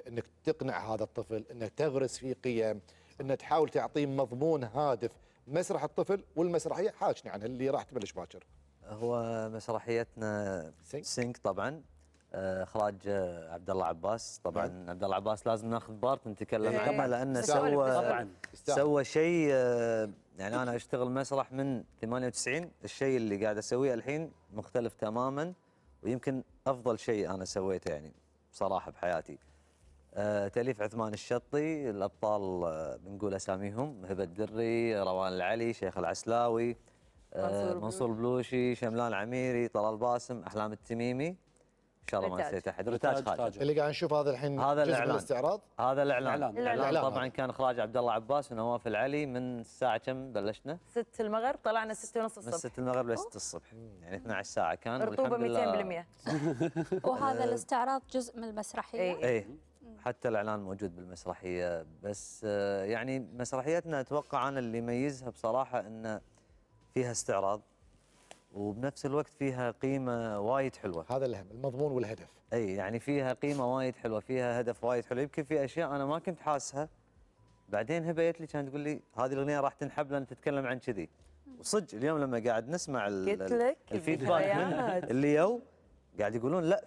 [SPEAKER 3] انك تقنع هذا الطفل، انك تغرس فيه قيم، انك تحاول تعطيه مضمون هادف. مسرح الطفل والمسرحيه حاجني عنها اللي راح تبلش باكر.
[SPEAKER 5] هو مسرحيتنا سينك طبعا، اخراج عبد الله عباس. طبعا عبد الله عباس لازم ناخذ بارت نتكلم عنه، لانه سوى شيء. يعني انا اشتغل مسرح من 98، الشيء اللي قاعد اسويه الحين مختلف تماما، ويمكن افضل شيء انا سويته يعني بصراحه بحياتي. تاليف عثمان الشطي، الابطال بنقول اساميهم: هبه الدري، روان العلي، شيخ العسلاوي، منصور البلوشي، شملان عميري، طلال باسم، احلام التميمي، ان شاء الله ما نسيت احد، رتاج خالد.
[SPEAKER 3] اللي قاعد نشوف هذا الحين
[SPEAKER 5] هذا
[SPEAKER 3] جزء من
[SPEAKER 5] الاعلان،
[SPEAKER 3] الاستعراض.
[SPEAKER 5] هذا الاعلان طبعا
[SPEAKER 3] هذا.
[SPEAKER 5] كان اخراج عبد الله عباس ونواف العلي. من الساعه كم بلشنا؟
[SPEAKER 2] 6 المغرب، طلعنا 6:30 الصبح.
[SPEAKER 5] من 6 المغرب ل 6 الصبح، يعني 12 ساعه كان.
[SPEAKER 2] رطوبه 200%.
[SPEAKER 1] وهذا الاستعراض جزء من المسرحيه.
[SPEAKER 5] اي حتى الاعلان موجود بالمسرحيه. بس يعني مسرحيتنا اتوقع انا اللي يميزها بصراحه ان فيها استعراض، وبنفس الوقت فيها قيمه وايد حلوه.
[SPEAKER 3] هذا الأهم، المضمون والهدف.
[SPEAKER 5] اي يعني فيها قيمه وايد حلوه، فيها هدف وايد حلو. يمكن في اشياء انا ما كنت حاسها، بعدين هبه جت لي كانت تقول لي هذه الاغنيه راح تنحب لان تتكلم عن كذي. وصدق اليوم لما قاعد نسمع
[SPEAKER 2] قلت لك
[SPEAKER 5] الفيدباك من اللي يو قاعد يقولون لا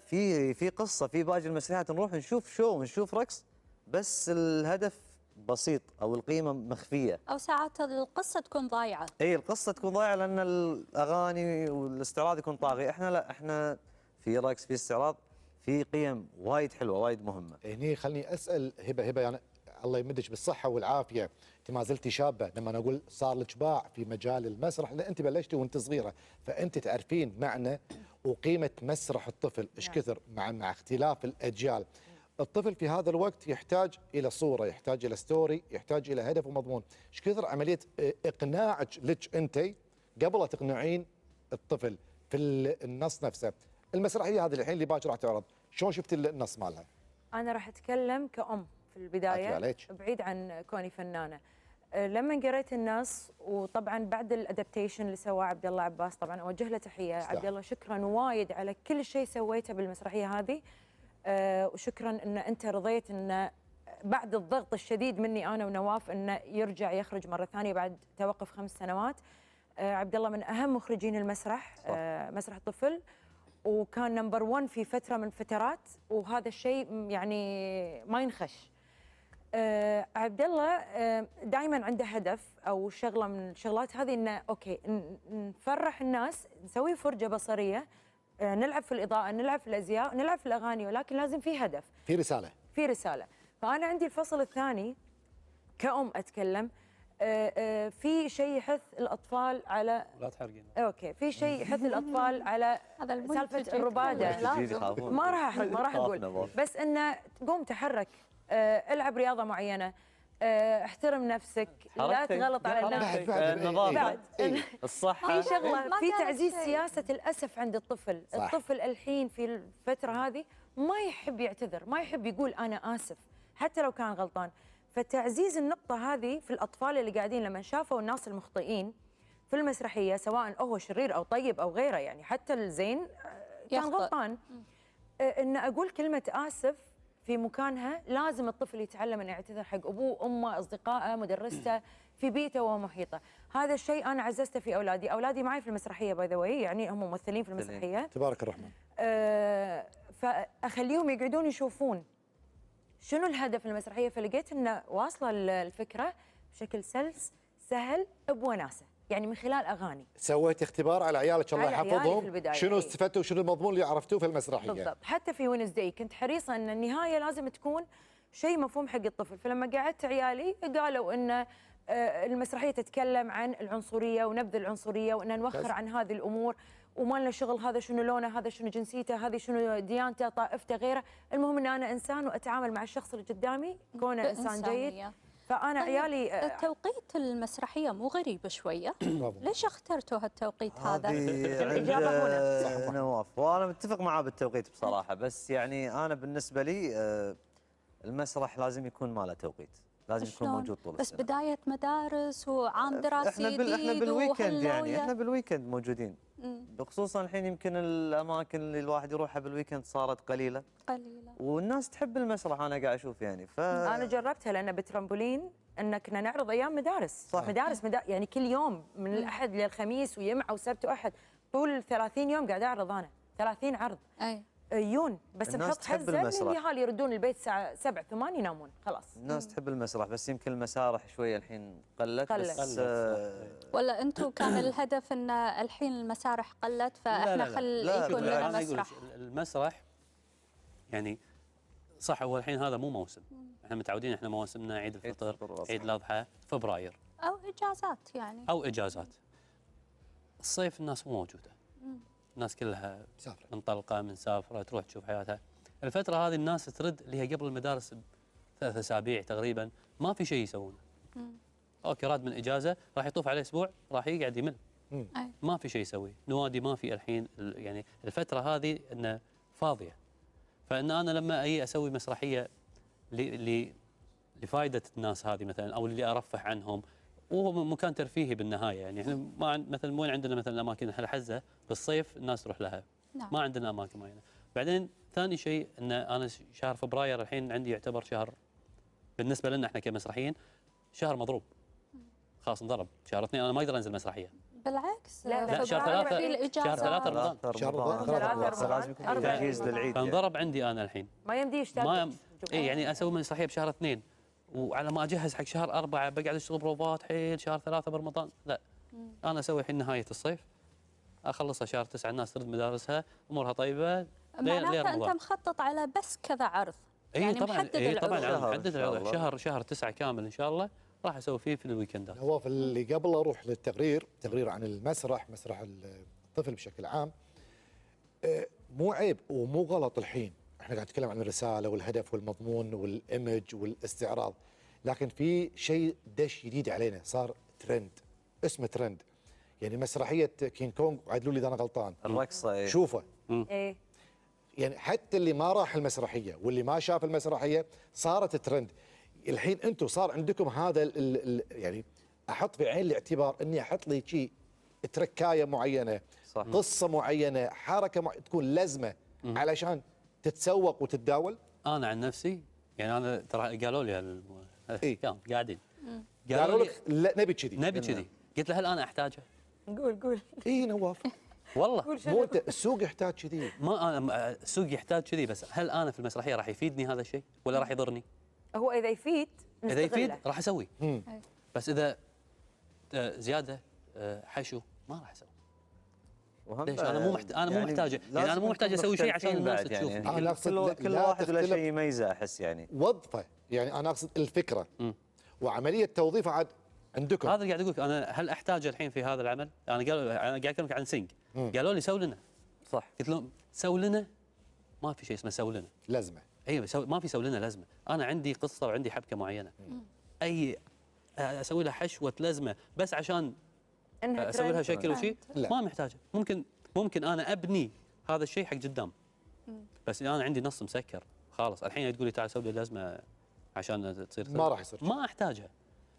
[SPEAKER 5] في قصه، في باقي المسرحيات نروح نشوف شو ونشوف رقص، بس الهدف بسيط او القيمه مخفيه،
[SPEAKER 1] او ساعات القصه تكون ضايعه.
[SPEAKER 5] اي القصه تكون ضايعه لان الاغاني والاستعراض يكون طاغي. احنا لا، احنا في رقص، في استعراض، في قيم وايد حلوه وايد مهمه.
[SPEAKER 3] هني خلني اسال هبه يعني الله يمدك بالصحه والعافيه، انت ما زلتي شابه. لما أنا اقول صار لك باع في مجال المسرح، لان انت بلشتي وانت صغيره، فانت تعرفين معنى وقيمه مسرح الطفل ايش كثر، مع اختلاف الاجيال. الطفل في هذا الوقت يحتاج الى صوره، يحتاج الى ستوري، يحتاج الى هدف ومضمون. ايش كثر عمليه اقناعك لك انت قبل لا تقنعين الطفل في النص نفسه. المسرحيه هذه الحين اللي باكر راح تعرض، شلون شفت النص مالها؟
[SPEAKER 2] انا راح اتكلم كأم في البدايه، بعيد عن كوني فنانه. لما قريت النص، وطبعا بعد الادابتيشن اللي سواه عبد الله عباس، طبعا اوجه له تحيه. عبد الله شكرا وايد على كل شيء سويته بالمسرحيه هذه. وشكرا ان انت رضيت ان بعد الضغط الشديد مني انا ونواف انه يرجع يخرج مره ثانيه بعد توقف 5 سنوات. عبد الله من اهم مخرجين المسرح، مسرح الطفل، وكان نمبر 1 في فتره من الفترات، وهذا الشيء يعني ما ينخش. عبد الله دائما عنده هدف او شغله من الشغلات هذه، انه اوكي نفرح الناس، نسوي فرجه بصريه، نلعب في الاضاءه، نلعب في الازياء، نلعب في الاغاني، ولكن لازم في هدف،
[SPEAKER 3] في رساله،
[SPEAKER 2] في رساله. فانا عندي الفصل الثاني كأم اتكلم، في شيء يحث الاطفال على،
[SPEAKER 4] لا تحرقين.
[SPEAKER 2] اوكي، في شيء يحث الاطفال على سالفه الرباده. ما راح احرق، ما راح اقول، بس انه تقوم تحرك، العب رياضه معينه، احترم نفسك، لا تغلط على الناس.
[SPEAKER 5] بعد الصحه،
[SPEAKER 2] في شغله، في تعزيز سياسه الاسف عند الطفل. صح. الطفل الحين في الفتره هذه ما يحب يعتذر، ما يحب يقول انا اسف حتى لو كان غلطان. فتعزيز النقطه هذه في الاطفال اللي قاعدين، لما شافوا الناس المخطئين في المسرحيه، سواء هو شرير او طيب او غيره، يعني حتى الزين كان غلطان، ان اقول كلمه اسف في مكانها. لازم الطفل يتعلم انه يعتذر حق ابوه، امه، اصدقائه، مدرسته، في بيته ومحيطه. هذا الشيء انا عززته في اولادي. اولادي معي في المسرحيه باي ذا واي، يعني هم ممثلين في المسرحيه
[SPEAKER 3] تبارك الرحمن.
[SPEAKER 2] فاخليهم يقعدون يشوفون شنو الهدف المسرحيه. فلقيت انه واصله الفكره بشكل سلس سهل بوناسه، يعني من خلال اغاني.
[SPEAKER 3] سويت اختبار على عيالك الله يحفظهم، شنو استفدتوا وشنو المضمون اللي عرفتوه في المسرحيه؟
[SPEAKER 2] بالضبط. حتى في وينزداي كنت حريصه ان النهايه لازم تكون شيء مفهوم حق الطفل. فلما قعدت عيالي قالوا ان المسرحيه تتكلم عن العنصريه ونبذ العنصريه، وان نوخر عن هذه الامور، وما لنا شغل هذا شنو لونه، هذا شنو جنسيته، هذه شنو ديانته، طائفته، غيره. المهم ان انا انسان واتعامل مع الشخص اللي قدامي كونه انسان جيد. فانا
[SPEAKER 1] طيب
[SPEAKER 2] عيالي
[SPEAKER 1] توقيت المسرحيه مو غريب شويه؟ ليش اخترتوا هالتوقيت هذا؟
[SPEAKER 2] الإجابة
[SPEAKER 5] هنا نواف، وانا متفق معاه بالتوقيت بصراحه، بس يعني انا بالنسبه لي المسرح لازم يكون ما له توقيت، لازم يكون موجود طول
[SPEAKER 1] بس
[SPEAKER 5] السنه.
[SPEAKER 1] بدايه مدارس وعام دراسي
[SPEAKER 5] احنا
[SPEAKER 1] جديد
[SPEAKER 5] بالويكند يعني
[SPEAKER 1] وهاللوية.
[SPEAKER 5] احنا بالويكند موجودين. بخصوصا الحين يمكن الاماكن اللي الواحد يروحها بالويكند صارت قليله والناس تحب المسرح، انا قاعد اشوف يعني
[SPEAKER 2] انا جربتها لان بترامبولين ان كنا نعرض ايام مدارس.
[SPEAKER 5] صح.
[SPEAKER 2] مدارس يعني كل يوم من الاحد للخميس ويمعة وسبت واحد، طول 30 يوم قاعد اعرض انا 30 عرض.
[SPEAKER 1] اي
[SPEAKER 2] يون بس
[SPEAKER 5] الناس
[SPEAKER 2] نحط
[SPEAKER 5] تحب
[SPEAKER 2] حزه
[SPEAKER 5] المسرح.
[SPEAKER 2] اليهال يردون البيت الساعه 7 8 ينامون خلاص.
[SPEAKER 5] الناس تحب المسرح، بس يمكن المسارح شويه الحين قلت. بس
[SPEAKER 1] ولا انتم كان الهدف ان الحين المسارح قلت فاحنا خل يكون لنا مسرح؟
[SPEAKER 4] المسرح يعني صح، هو الحين هذا مو موسم، احنا متعودين، احنا مواسمنا عيد الفطر، عيد الاضحى، فبراير
[SPEAKER 1] او اجازات يعني،
[SPEAKER 4] او اجازات. الصيف الناس مو موجوده، الناس كلها منطلقه مسافره تروح تشوف حياتها. الفتره هذه الناس ترد اللي هي قبل المدارس ب3 أسابيع تقريبا، ما في شيء يسوونه. اوكي راد من اجازه راح يطوف عليه اسبوع راح يقعد يمل، ما في شيء يسوي، نوادي ما في الحين، يعني الفتره هذه انه فاضيه. فان انا لما اجي اسوي مسرحيه لفائده الناس هذه مثلا، او اللي ارفه عنهم، وهو مكان ترفيهي بالنهايه، يعني احنا ما مثلا وين عندنا مثلا اماكن الحزه بالصيف الناس تروح لها.
[SPEAKER 1] نعم.
[SPEAKER 4] ما عندنا اماكن معينه. بعدين ثاني شيء ان انا شهر فبراير الحين عندي يعتبر شهر بالنسبه لنا احنا كمسرحيين شهر مضروب، خلاص انضرب. شهر 2 انا ما اقدر انزل مسرحيه.
[SPEAKER 1] بالعكس
[SPEAKER 4] لا شهر 3 شهر 3 رمضان،
[SPEAKER 5] شهر 3 لازم يكون تجهيز للعيد.
[SPEAKER 4] فانضرب عندي انا الحين
[SPEAKER 2] ما يمدي
[SPEAKER 4] ما اي يعني اسوي مسرحيه بشهر 2 وعلى ما اجهز حق شهر 4 بقعد اشتغل بروفات حيل شهر 3 برمضان. لا انا اسوي الحين نهايه الصيف اخلصها شهر 9 الناس ترد مدارسها امورها طيبه.
[SPEAKER 1] معناته انت مخطط على بس كذا عرض؟ يعني
[SPEAKER 4] طبعا
[SPEAKER 1] محدد العروض.
[SPEAKER 4] طبعا محدد العروض. شهر 9 كامل ان شاء الله راح اسوي فيه في الويكندات.
[SPEAKER 3] نواف اللي قبل اروح للتقرير، تقرير عن المسرح، مسرح الطفل بشكل عام، مو عيب ومو غلط. الحين احنا قاعد نتكلم عن الرساله والهدف والمضمون والايمج والاستعراض، لكن في شيء دش جديد علينا، صار ترند، اسمه ترند. يعني مسرحيه كينج كونغ، وعدلوا لي اذا انا غلطان،
[SPEAKER 5] الرقصه
[SPEAKER 3] شوفه
[SPEAKER 2] ايه
[SPEAKER 3] يعني حتى اللي ما راح المسرحيه واللي ما شاف المسرحيه صارت ترند. الحين انتم صار عندكم هذا يعني احط في عين الاعتبار اني احط لي شيء تركايه معينه،
[SPEAKER 5] صح.
[SPEAKER 3] قصه معينه، حركه تكون لازمه علشان تتسوق وتتداول.
[SPEAKER 4] انا عن نفسي يعني انا ترى قالوا لي
[SPEAKER 3] إيه؟
[SPEAKER 4] قاعدين
[SPEAKER 3] قالوا لك لا نبي كذي،
[SPEAKER 4] نبي كذي، قلت له هل انا احتاجه؟
[SPEAKER 2] قول
[SPEAKER 3] اي نواف
[SPEAKER 4] والله
[SPEAKER 3] مو انت السوق يحتاج كذي.
[SPEAKER 4] ما انا السوق يحتاج كذي، بس هل انا في المسرحيه راح يفيدني هذا الشيء ولا راح يضرني؟
[SPEAKER 2] هو اذا يفيد
[SPEAKER 4] اذا يفيد
[SPEAKER 2] نستغله.
[SPEAKER 4] راح اسوي، بس اذا زياده حشو ما راح اسوي. ليش انا مو محتاج يعني انا مو محتاج اسوي شيء عشان الناس تشوف.
[SPEAKER 5] يعني انا اقصد كل واحد له شيء يميزه احس يعني
[SPEAKER 3] وظفه، يعني انا اقصد الفكره وعمليه توظيفها عاد عندكم.
[SPEAKER 4] هذا قاعد اقول لك انا هل احتاج الحين في هذا العمل؟ انا قاعد اكلمك عن سينج، قالوا لي سوي لنا.
[SPEAKER 5] صح.
[SPEAKER 4] قلت لهم سوي لنا، ما في شيء اسمه سوي لنا
[SPEAKER 3] لازمه.
[SPEAKER 4] ايوه ما في سوي لنا لازمه. انا عندي قصه وعندي حبكه معينه، اي اسوي لها حشوه لازمه بس عشان اسوي لها شكل وشيء ما محتاجه. ممكن انا ابني هذا الشيء حق قدام، بس انا عندي نص مسكر خلاص. الحين تقول لي تعال سوي لي لازمه عشان تصير
[SPEAKER 3] ما راح يصير،
[SPEAKER 4] ما احتاجها.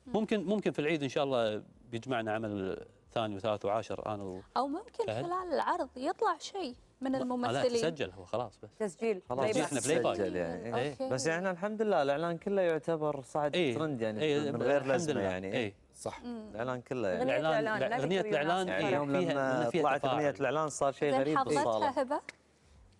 [SPEAKER 4] ممكن في العيد ان شاء الله بيجمعنا عمل ثاني وثالث وعاشر انا
[SPEAKER 1] او ممكن خلال العرض يطلع شيء من الممثلين.
[SPEAKER 4] لا تسجل هو خلاص، بس
[SPEAKER 2] تسجيل
[SPEAKER 5] خلاص
[SPEAKER 4] احنا بلاي باك
[SPEAKER 5] يعني. بس يعني الحمد لله الاعلان كله يعتبر صعد ترند يعني من غير لازمه يعني.
[SPEAKER 3] صح.
[SPEAKER 5] الاعلان كله يعني
[SPEAKER 4] اغنيه الاعلان
[SPEAKER 5] يعني اليوم لما طلعت اغنيه الاعلان صار شيء غريب
[SPEAKER 1] بالصاله. حضرتها هبه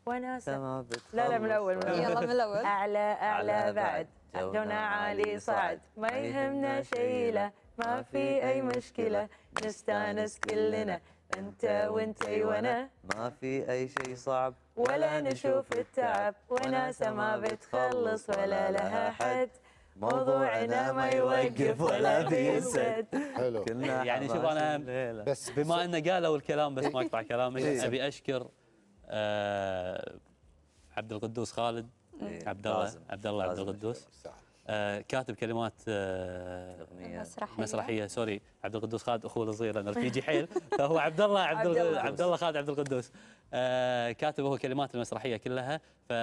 [SPEAKER 2] وناسه. لا من الاول
[SPEAKER 1] يلا من الاول.
[SPEAKER 2] اعلى بعد جونا عالي صعد ما يهمنا شيء له ما في اي مشكله نستانس كلنا انت وانتي وانا
[SPEAKER 5] ما في اي شيء صعب
[SPEAKER 2] ولا نشوف التعب وناسه ما بتخلص ولا لها حد
[SPEAKER 5] موضوعنا ما يوقف ولا بيسد.
[SPEAKER 3] حلو.
[SPEAKER 5] كلنا
[SPEAKER 4] يعني شوف
[SPEAKER 5] حماس
[SPEAKER 4] انا
[SPEAKER 5] الليلة.
[SPEAKER 4] بس بما انه قالوا الكلام بس ما اقطع كلامك ابي اشكر عبد القدوس خالد عبد الله عبد القدوس كاتب كلمات مسرحيه سوري عبد القدوس خالد اخوه الصغير انا رفيجي حيل فهو عبد الله خالد عبد القدوس كاتب هو كلمات المسرحيه كلها ف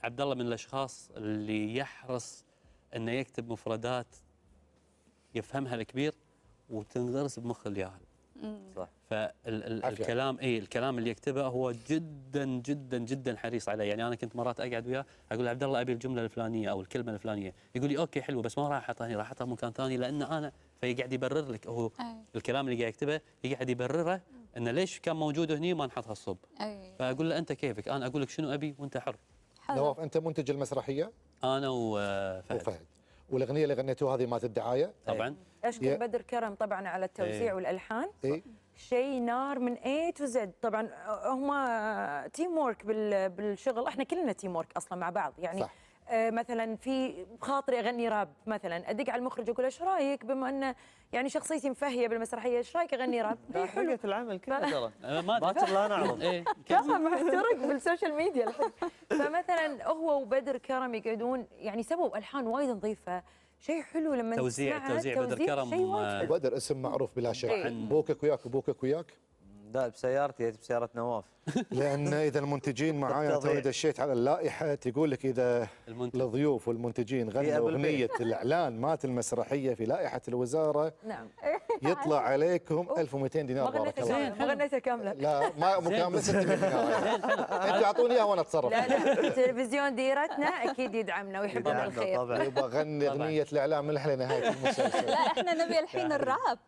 [SPEAKER 4] عبد الله من الاشخاص اللي يحرص انه يكتب مفردات يفهمها الكبير وتنغرس بمخ الياهل.
[SPEAKER 5] صح.
[SPEAKER 4] فالكلام الكلام اللي يكتبه هو جدا جدا جدا حريص عليه، يعني انا كنت مرات اقعد وياه اقول له عبد الله ابي الجمله الفلانيه او الكلمه الفلانيه، يقول لي اوكي حلو بس ما راح احطها هنا راح احطها مكان ثاني لان انا فيقعد يبرر لك هو الكلام اللي قاعد يكتبه يقعد يبرره انه ليش كان موجود هني ما نحطها الصب. فاقول له انت كيفك انا اقول لك شنو ابي وانت حر.
[SPEAKER 3] نواف انت منتج المسرحيه؟
[SPEAKER 4] انا وفهد.
[SPEAKER 3] والاغنيه اللي غنيتوها هذه مالت الدعايه؟
[SPEAKER 4] طبعا.
[SPEAKER 2] اشكر بدر كرم طبعا على التوزيع والالحان. شيء نار من A to Z. طبعا هم تيم وورك بالشغل، احنا كلنا تيم وورك اصلا مع بعض يعني. صح. مثلا في بخاطري اغني راب مثلا ادق على المخرج اقول ايش رايك بما انه يعني شخصيتي مفهيه بالمسرحيه ايش رايك اغني راب؟
[SPEAKER 5] حلقه العمل كله ترى باكر لا نعرض.
[SPEAKER 2] كلها محترق بالسوشيال ميديا الحين. فمثلا هو وبدر كرم يقعدون يعني سووا الحان وايد نظيفه، شيء حلو لما
[SPEAKER 4] توزيع بدر كرم
[SPEAKER 3] وبدر اسم معروف بلا شك. بوكك وياك وبوكك وياك
[SPEAKER 5] لا بسيارتي بسيارة نواف.
[SPEAKER 3] لأن إذا المنتجين معايا تو دشيت على اللائحة تقول لك إذا الضيوف والمنتجين غنوا أغنية الإعلان مات المسرحية في لائحة الوزارة
[SPEAKER 2] نعم
[SPEAKER 3] يطلع عليكم 1200 دينار.
[SPEAKER 2] بارك الله. ما غنيتها كاملة.
[SPEAKER 3] لا ما مو كاملة 600 دينار. أنتوا أعطوني إياها وأنا أتصرف.
[SPEAKER 2] لا تلفزيون ديرتنا أكيد يدعمنا ويحبنا الخير.
[SPEAKER 3] يبغى غني أغنية الإعلان من الحين لنهاية المسلسل.
[SPEAKER 1] لا إحنا نبي الحين الراب.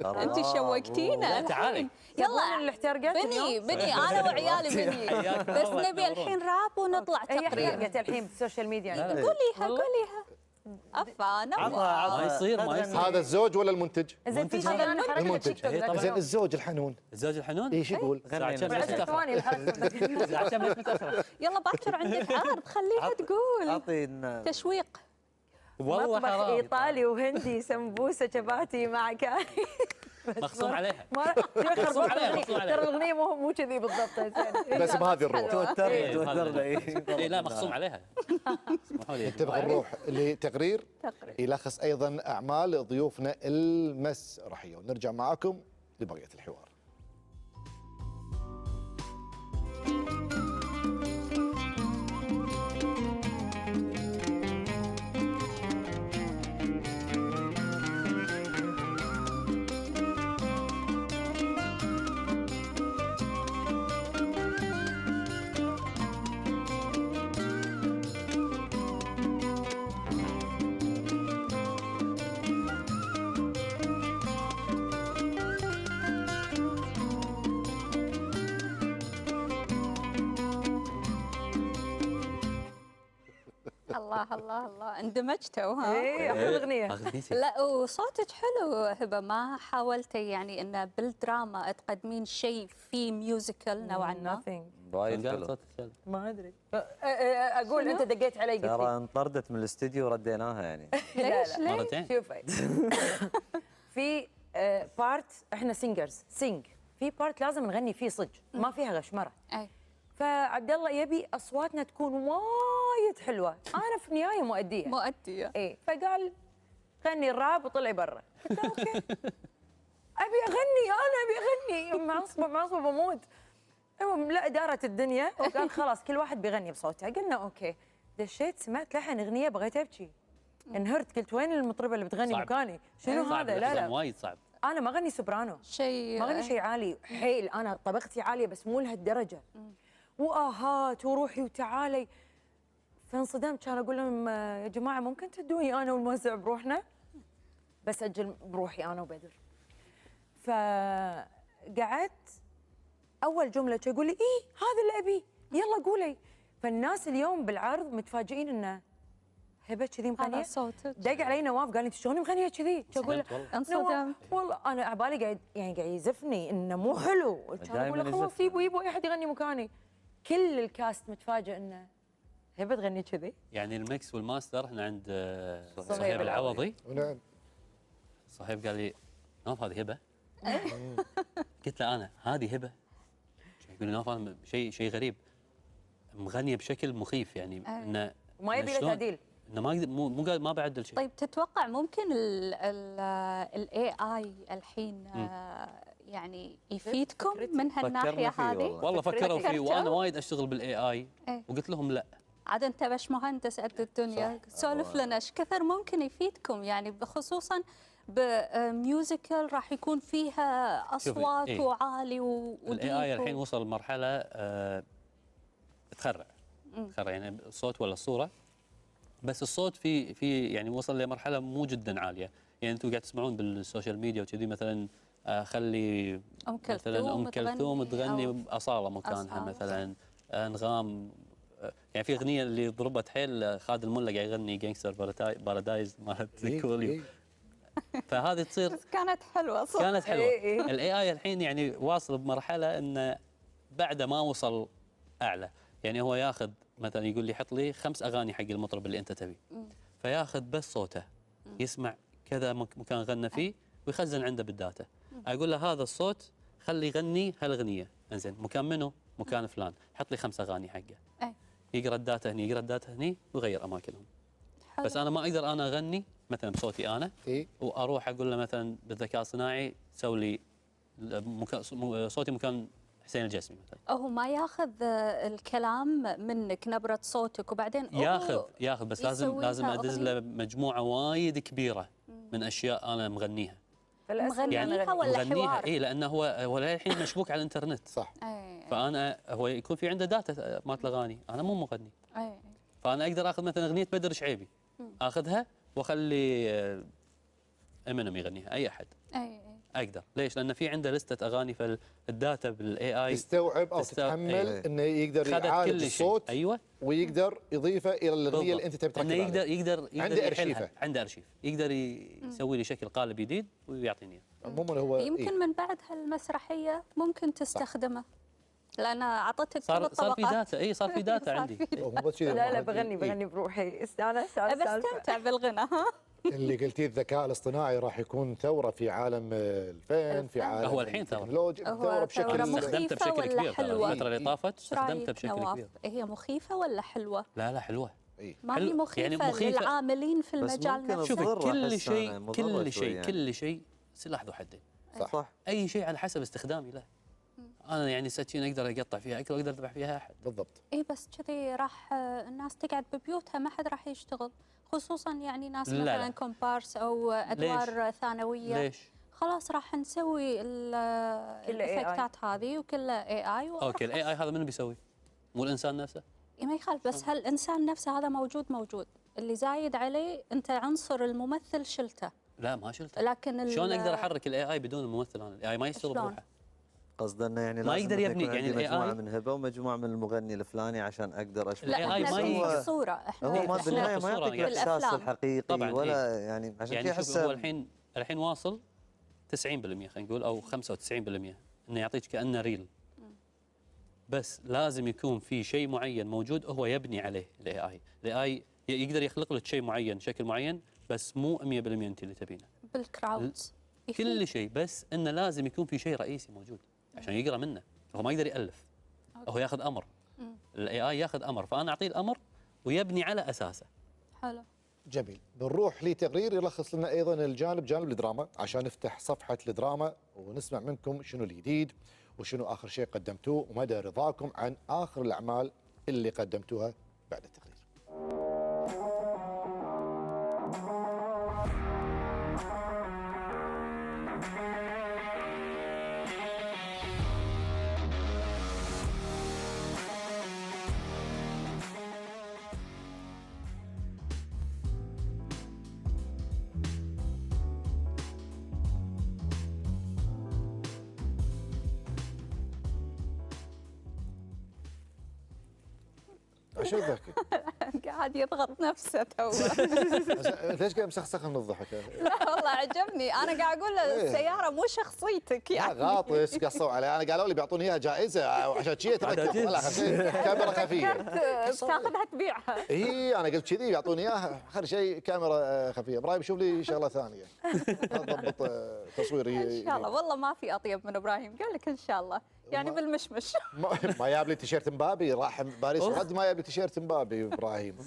[SPEAKER 1] أنت شوقتينا الحين. يلا
[SPEAKER 2] الاحتراقات
[SPEAKER 1] بني انا وعيالي بني بس نبي الحين راب ونطلع تقرير.
[SPEAKER 2] هي الحين بالسوشيال ميديا
[SPEAKER 1] قوليها افا
[SPEAKER 4] ما يصير
[SPEAKER 3] هذا الزوج ولا المنتج؟
[SPEAKER 2] زين في شيء انا
[SPEAKER 3] المنتج. زين الزوج الحنون ايش يقول؟
[SPEAKER 1] يلا باكر عندك عرض خليها تقول تشويق.
[SPEAKER 2] والله مطبخ ايطالي وهندي سمبوسه شباتي مع كاري
[SPEAKER 4] مخصوم عليها.
[SPEAKER 2] مخصوم عليها ترى الاغنيه مو كذي بالضبط
[SPEAKER 3] بس بهذه الروح.
[SPEAKER 5] توترنا
[SPEAKER 4] لا مخصوم عليها. اسمحوا لي
[SPEAKER 3] تبغى نروح لتقرير يلخص ايضا اعمال ضيوفنا المسرحيه ونرجع معاكم لبقيه الحوار.
[SPEAKER 1] الله اندمجتوا ها؟
[SPEAKER 2] اي احلى اغنيه.
[SPEAKER 1] لا وصوتك حلو هبه، ما حاولتي يعني ان بالدراما تقدمين شيء في ميوزيكال نوعا ما؟
[SPEAKER 5] وايد حلو.
[SPEAKER 2] ما ادري اقول انت دقيت علي قلت
[SPEAKER 5] ترى انطردت من الاستديو ورديناها يعني.
[SPEAKER 1] ليش
[SPEAKER 4] مرتين؟
[SPEAKER 2] شوفي في بارت احنا سينجرز في بارت لازم نغني فيه صج ما فيها غشمره. فعبد الله يبي اصواتنا تكون وايد حلوه، انا في النهايه مؤديه اي فقال غني الراب وطلعي برا. قلت اوكي ابي اغني معصبه بموت. المهم لا دارت الدنيا وقال خلاص كل واحد بيغني بصوته. قلنا اوكي دشيت سمعت لحن اغنيه بغيت ابكي انهرت قلت وين المطربه اللي بتغني مكاني؟ شنو هذا؟ لا
[SPEAKER 4] وايد صعب.
[SPEAKER 2] انا ما اغني سوبرانو ما اغني شيء عالي حيل، انا طبقتي عاليه بس مو لهالدرجه واهات وروحي وتعالي. فانصدمت كان اقول لهم يا جماعه ممكن تدوني انا والموزع بروحنا بسجل بروحي انا وبدر. فقعدت اول جمله يقول لي ايه هذا اللي ابي يلا قولي. فالناس اليوم بالعرض متفاجئين انه هبه كذي مغنيه. دق علي نواف قال لي انت شلون مغنيه كذي؟ اقول له انصدمت والله انا عبالي قاعد يزفني انه مو حلو. كان اقول له خلاص يبوا اي احد يغني مكاني. كل الكاست متفاجئ انه هبه تغني كذي؟
[SPEAKER 4] يعني الميكس والماستر احنا عند
[SPEAKER 2] صهيب
[SPEAKER 4] صهيب العوضي.
[SPEAKER 3] ونعم.
[SPEAKER 4] صهيب قال لي نواف هذه هبه. قلت له انا هذه هبه. يقول لي نواف أنا شيء غريب، مغنيه بشكل مخيف يعني انه
[SPEAKER 2] وما يبي له
[SPEAKER 4] شلون؟
[SPEAKER 2] تعديل.
[SPEAKER 4] انه ما يقدر ما بعدل شيء.
[SPEAKER 1] طيب تتوقع ممكن الاي اي الحين يعني يفيدكم من هالناحيه
[SPEAKER 5] فيه
[SPEAKER 1] هذه؟
[SPEAKER 4] والله فكروا فيه
[SPEAKER 1] فكرتوا؟
[SPEAKER 4] وانا وايد اشتغل بالاي اي
[SPEAKER 1] إيه.
[SPEAKER 4] وقلت لهم لا.
[SPEAKER 1] عاد انت باش مهندس قد الدنيا، سولف لنا ايش كثر ممكن يفيدكم يعني خصوصا بميوزيكال راح يكون فيها اصوات
[SPEAKER 4] إيه.
[SPEAKER 1] وعالي
[SPEAKER 4] الاي اي الحين وصل مرحله تخرع يعني الصوت ولا الصوره، بس الصوت في يعني وصل لمرحله مو جدا عاليه. يعني انتم قاعد تسمعون بالسوشيال ميديا وكذي مثلا خلي مثلا ام كلثوم تغني باصاله مكانها
[SPEAKER 1] أصالة.
[SPEAKER 4] مثلا انغام. يعني في اغنيه اللي ضربت حيل خالد الملا قاعد يغني جانجستر بارادايز مالت كوليو. فهذه تصير
[SPEAKER 1] بس كانت حلوه صح؟
[SPEAKER 4] كانت حلوه.
[SPEAKER 2] إيه.
[SPEAKER 4] الاي اي الحين يعني واصل بمرحله انه بعد ما وصل اعلى. يعني هو ياخذ مثلا يقول لي حط لي 5 اغاني حق المطرب اللي انت تبي، فياخذ بس صوته يسمع كذا مكان غنى فيه ويخزن عنده بالداتا. اقول له هذا الصوت خلي يغني هالاغنيه، انزين مكان منه؟ مكان فلان، حط لي 5 اغاني حقه.
[SPEAKER 1] أي.
[SPEAKER 4] يقرا الداتا هني يقرا الداتا هني ويغير اماكنهم.
[SPEAKER 1] حلو.
[SPEAKER 4] بس انا ما اقدر انا اغني مثلا بصوتي انا
[SPEAKER 3] إيه؟
[SPEAKER 4] واروح اقول له مثلا بالذكاء الصناعي سوي لي صوتي مكان حسين الجسمي مثلا.
[SPEAKER 1] هو ما ياخذ الكلام منك نبره صوتك وبعدين هو
[SPEAKER 4] ياخذ بس
[SPEAKER 1] يسوي
[SPEAKER 4] لازم
[SPEAKER 1] لها
[SPEAKER 4] ادز
[SPEAKER 1] أغنية؟
[SPEAKER 4] له مجموعه وايد كبيره من اشياء انا مغنيها.
[SPEAKER 2] فالأسهل
[SPEAKER 1] مغنيها
[SPEAKER 2] أنا أغني.
[SPEAKER 1] ولا
[SPEAKER 4] مغنيها
[SPEAKER 1] حوار؟
[SPEAKER 4] اي لانه هو للحين مشبوك على الانترنت.
[SPEAKER 3] صح.
[SPEAKER 1] اي
[SPEAKER 4] فانا هو يكون في عنده داتا مالت الاغاني، انا مو مغني.
[SPEAKER 1] اي
[SPEAKER 4] فانا اقدر اخذ مثلا اغنيه بدر شعيبي اخذها واخلي امينيم يغنيها اي احد.
[SPEAKER 1] اي
[SPEAKER 4] اقدر. ليش؟ لان في عنده لسته اغاني فالداتا بالاي اي
[SPEAKER 3] تستوعب او تتحمل
[SPEAKER 4] أيوة.
[SPEAKER 3] انه يقدر
[SPEAKER 4] خذت
[SPEAKER 3] يعالج
[SPEAKER 4] كل شيء.
[SPEAKER 3] الصوت
[SPEAKER 4] ايوه
[SPEAKER 3] ويقدر يضيفه الى الاغنيه
[SPEAKER 4] بالضبط.
[SPEAKER 3] اللي انت تبي تركب
[SPEAKER 4] انه
[SPEAKER 3] عليها.
[SPEAKER 4] يقدر
[SPEAKER 3] عنده
[SPEAKER 4] يحلها.
[SPEAKER 3] أرشيفة.
[SPEAKER 4] عنده ارشيف يقدر يسوي لي شكل قالب جديد ويعطيني اياه.
[SPEAKER 3] عموما هو
[SPEAKER 1] يمكن من بعد هالمسرحيه ممكن تستخدمه لان اعطتك كل
[SPEAKER 4] صار في
[SPEAKER 1] الطبقات.
[SPEAKER 4] داتا. اي صار في داتا
[SPEAKER 1] صار
[SPEAKER 4] عندي.
[SPEAKER 1] في-
[SPEAKER 3] هو مو بس كذا،
[SPEAKER 2] لا لا
[SPEAKER 3] محمد.
[SPEAKER 2] بغني بروحي استانس
[SPEAKER 1] بستمتع بالغنى ها.
[SPEAKER 3] اللي قلتيه الذكاء الاصطناعي راح يكون ثوره في عالم الفن، في عالم
[SPEAKER 4] هو الحين ثورة.
[SPEAKER 3] التكنولوجيا،
[SPEAKER 1] هو
[SPEAKER 3] ثوره بشكل
[SPEAKER 1] ثورة
[SPEAKER 4] استخدمته
[SPEAKER 1] مخيفة
[SPEAKER 4] بشكل
[SPEAKER 1] ولا
[SPEAKER 4] كبير. ترى
[SPEAKER 1] حلوة؟
[SPEAKER 4] الفتره اللي طافت
[SPEAKER 1] إيش
[SPEAKER 4] استخدمته
[SPEAKER 1] رايك
[SPEAKER 4] بشكل
[SPEAKER 1] نواف؟
[SPEAKER 4] كبير.
[SPEAKER 1] هي مخيفة ولا حلوة؟
[SPEAKER 4] لا حلوه.
[SPEAKER 1] ما هي
[SPEAKER 4] حلو.
[SPEAKER 1] مخيفة,
[SPEAKER 4] يعني مخيفة.
[SPEAKER 1] للعاملين في
[SPEAKER 5] بس
[SPEAKER 1] المجال
[SPEAKER 5] ممكن
[SPEAKER 1] نفسه.
[SPEAKER 4] شوفي
[SPEAKER 5] مضرة
[SPEAKER 4] كل
[SPEAKER 5] أحس
[SPEAKER 4] شيء
[SPEAKER 5] أنا، مضرة
[SPEAKER 4] كل
[SPEAKER 5] شوي
[SPEAKER 4] شيء
[SPEAKER 5] يعني.
[SPEAKER 4] كل شيء سلاح ذو حدين.
[SPEAKER 5] صح.
[SPEAKER 4] اي شيء على حسب استخدامي له. انا يعني سكين اقدر اقطع فيها اكل واقدر اذبح فيها احد.
[SPEAKER 3] بالضبط.
[SPEAKER 1] اي بس كذي راح الناس تقعد ببيوتها ما حد راح يشتغل، خصوصا يعني ناس
[SPEAKER 4] لا،
[SPEAKER 1] مثلا
[SPEAKER 4] لا.
[SPEAKER 1] كومبارس او ادوار ثانويه.
[SPEAKER 4] ليش؟
[SPEAKER 1] خلاص راح نسوي الافكتات هذه وكلها اي اي.
[SPEAKER 4] اوكي الاي اي هذا منو بيسوي؟ مو الانسان نفسه؟
[SPEAKER 1] ما يخالف، بس هالانسان نفسه هذا موجود اللي زايد عليه انت عنصر الممثل شلته.
[SPEAKER 4] لا ما شلته.
[SPEAKER 1] لكن
[SPEAKER 4] شلون اقدر احرك الاي اي بدون الممثل؟ انا الاي اي ما يشتغل
[SPEAKER 1] شلون؟
[SPEAKER 4] بروحه.
[SPEAKER 5] قصده انه يعني
[SPEAKER 4] ما
[SPEAKER 5] لازم
[SPEAKER 4] يقدر
[SPEAKER 5] إنه
[SPEAKER 4] يبني.
[SPEAKER 5] يكون
[SPEAKER 4] يعني
[SPEAKER 5] عندي
[SPEAKER 4] ال
[SPEAKER 5] مجموعه
[SPEAKER 4] AI
[SPEAKER 5] من هبه ومجموعه من المغني الفلاني عشان اقدر اشوف.
[SPEAKER 4] ال AI
[SPEAKER 1] احنا
[SPEAKER 4] ما
[SPEAKER 1] نبني
[SPEAKER 4] ي-
[SPEAKER 1] الصوره احنا
[SPEAKER 5] هو ما
[SPEAKER 1] إحنا
[SPEAKER 5] بالنهايه ما
[SPEAKER 4] الصورة
[SPEAKER 5] يعطيك
[SPEAKER 4] يعني.
[SPEAKER 5] الاحساس
[SPEAKER 1] بالأفلام.
[SPEAKER 5] الحقيقي
[SPEAKER 4] طبعاً،
[SPEAKER 5] ولا يعني عشان
[SPEAKER 4] يعني
[SPEAKER 5] كذا
[SPEAKER 4] شوف
[SPEAKER 5] احس
[SPEAKER 4] هو الحين واصل 90% خلينا نقول او 95% انه يعطيك كانه ريل. بس لازم يكون في شيء معين موجود هو يبني عليه الاي اي يقدر يخلق لك شيء معين شكل معين بس مو 100% انت اللي تبينه.
[SPEAKER 1] بالكراودز
[SPEAKER 4] كل شيء بس انه لازم يكون في شيء رئيسي موجود عشان يقرا منه. هو ما يقدر يالف. هو ياخذ امر. الاي اي ياخذ امر فانا اعطيه الامر ويبني على اساسه.
[SPEAKER 1] حلو.
[SPEAKER 3] جميل. بنروح لتقرير يلخص لنا ايضا جانب الدراما عشان نفتح صفحه الدراما ونسمع منكم شنو الجديد وشنو اخر شيء قدمتوه ومدى رضاكم عن اخر الاعمال اللي قدمتوها بعد التقرير. شو ذاك؟
[SPEAKER 1] قاعد يضغط نفسه تو.
[SPEAKER 3] ليش قاعد مسخسخ من الضحك؟
[SPEAKER 1] لا والله عجبني، انا قاعد اقول له السياره مو شخصيتك يعني.
[SPEAKER 3] غاطس قصوا علي، انا قالوا لي بيعطوني اياها جائزه وعشان شي تركب والله كاميرا خفيه.
[SPEAKER 1] بتاخذها تبيعها.
[SPEAKER 3] اي انا قلت كذي بيعطوني اياها، اخر شيء كاميرا خفيه. ابراهيم شوف لي شغله ثانيه اضبط تصويري.
[SPEAKER 1] ان شاء الله والله ما في اطيب من ابراهيم، قال لك ان شاء الله يعني بالمشمش.
[SPEAKER 3] ما جاب لي تيشيرت مبابي، راح باريس رد ما جاب لي تيشيرت مبابي ابراهيم.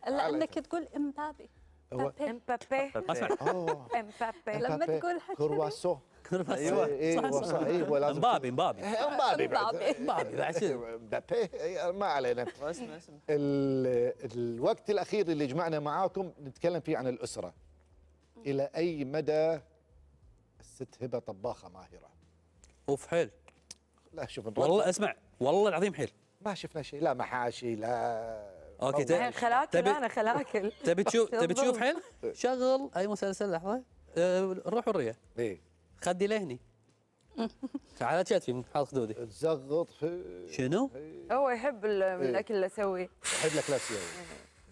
[SPEAKER 1] لانك تقول امبابي.
[SPEAKER 2] امبابي
[SPEAKER 4] اسمع
[SPEAKER 2] امبابي
[SPEAKER 1] لما تقول حكي
[SPEAKER 3] كرواسو.
[SPEAKER 4] ايوه
[SPEAKER 3] ايوه صح ايوه لازم
[SPEAKER 4] مبابي
[SPEAKER 3] مبابي
[SPEAKER 4] مبابي بعد شنو؟
[SPEAKER 3] مبابي ما علينا.
[SPEAKER 5] اسمع
[SPEAKER 3] الوقت الاخير اللي جمعنا معاكم نتكلم فيه عن الاسره. الى اي مدى الست هبه طباخه ماهره؟
[SPEAKER 4] اوف حيل
[SPEAKER 3] لا شوف
[SPEAKER 4] والله اسمع والله العظيم حيل.
[SPEAKER 3] ما شفنا شيء، لا محاشي لا.
[SPEAKER 4] اوكي
[SPEAKER 2] الحين خلاكل انا خلاكل.
[SPEAKER 4] تبي تشوف حيل؟ شغل اي مسلسل لحظه الروح والرية
[SPEAKER 3] ايه
[SPEAKER 4] خدي لهني على كتفي من حاط خدودي
[SPEAKER 3] تزغط في
[SPEAKER 4] شنو؟
[SPEAKER 2] هو يحب الاكل اللي اسويه.
[SPEAKER 3] احب لك الاسيوي.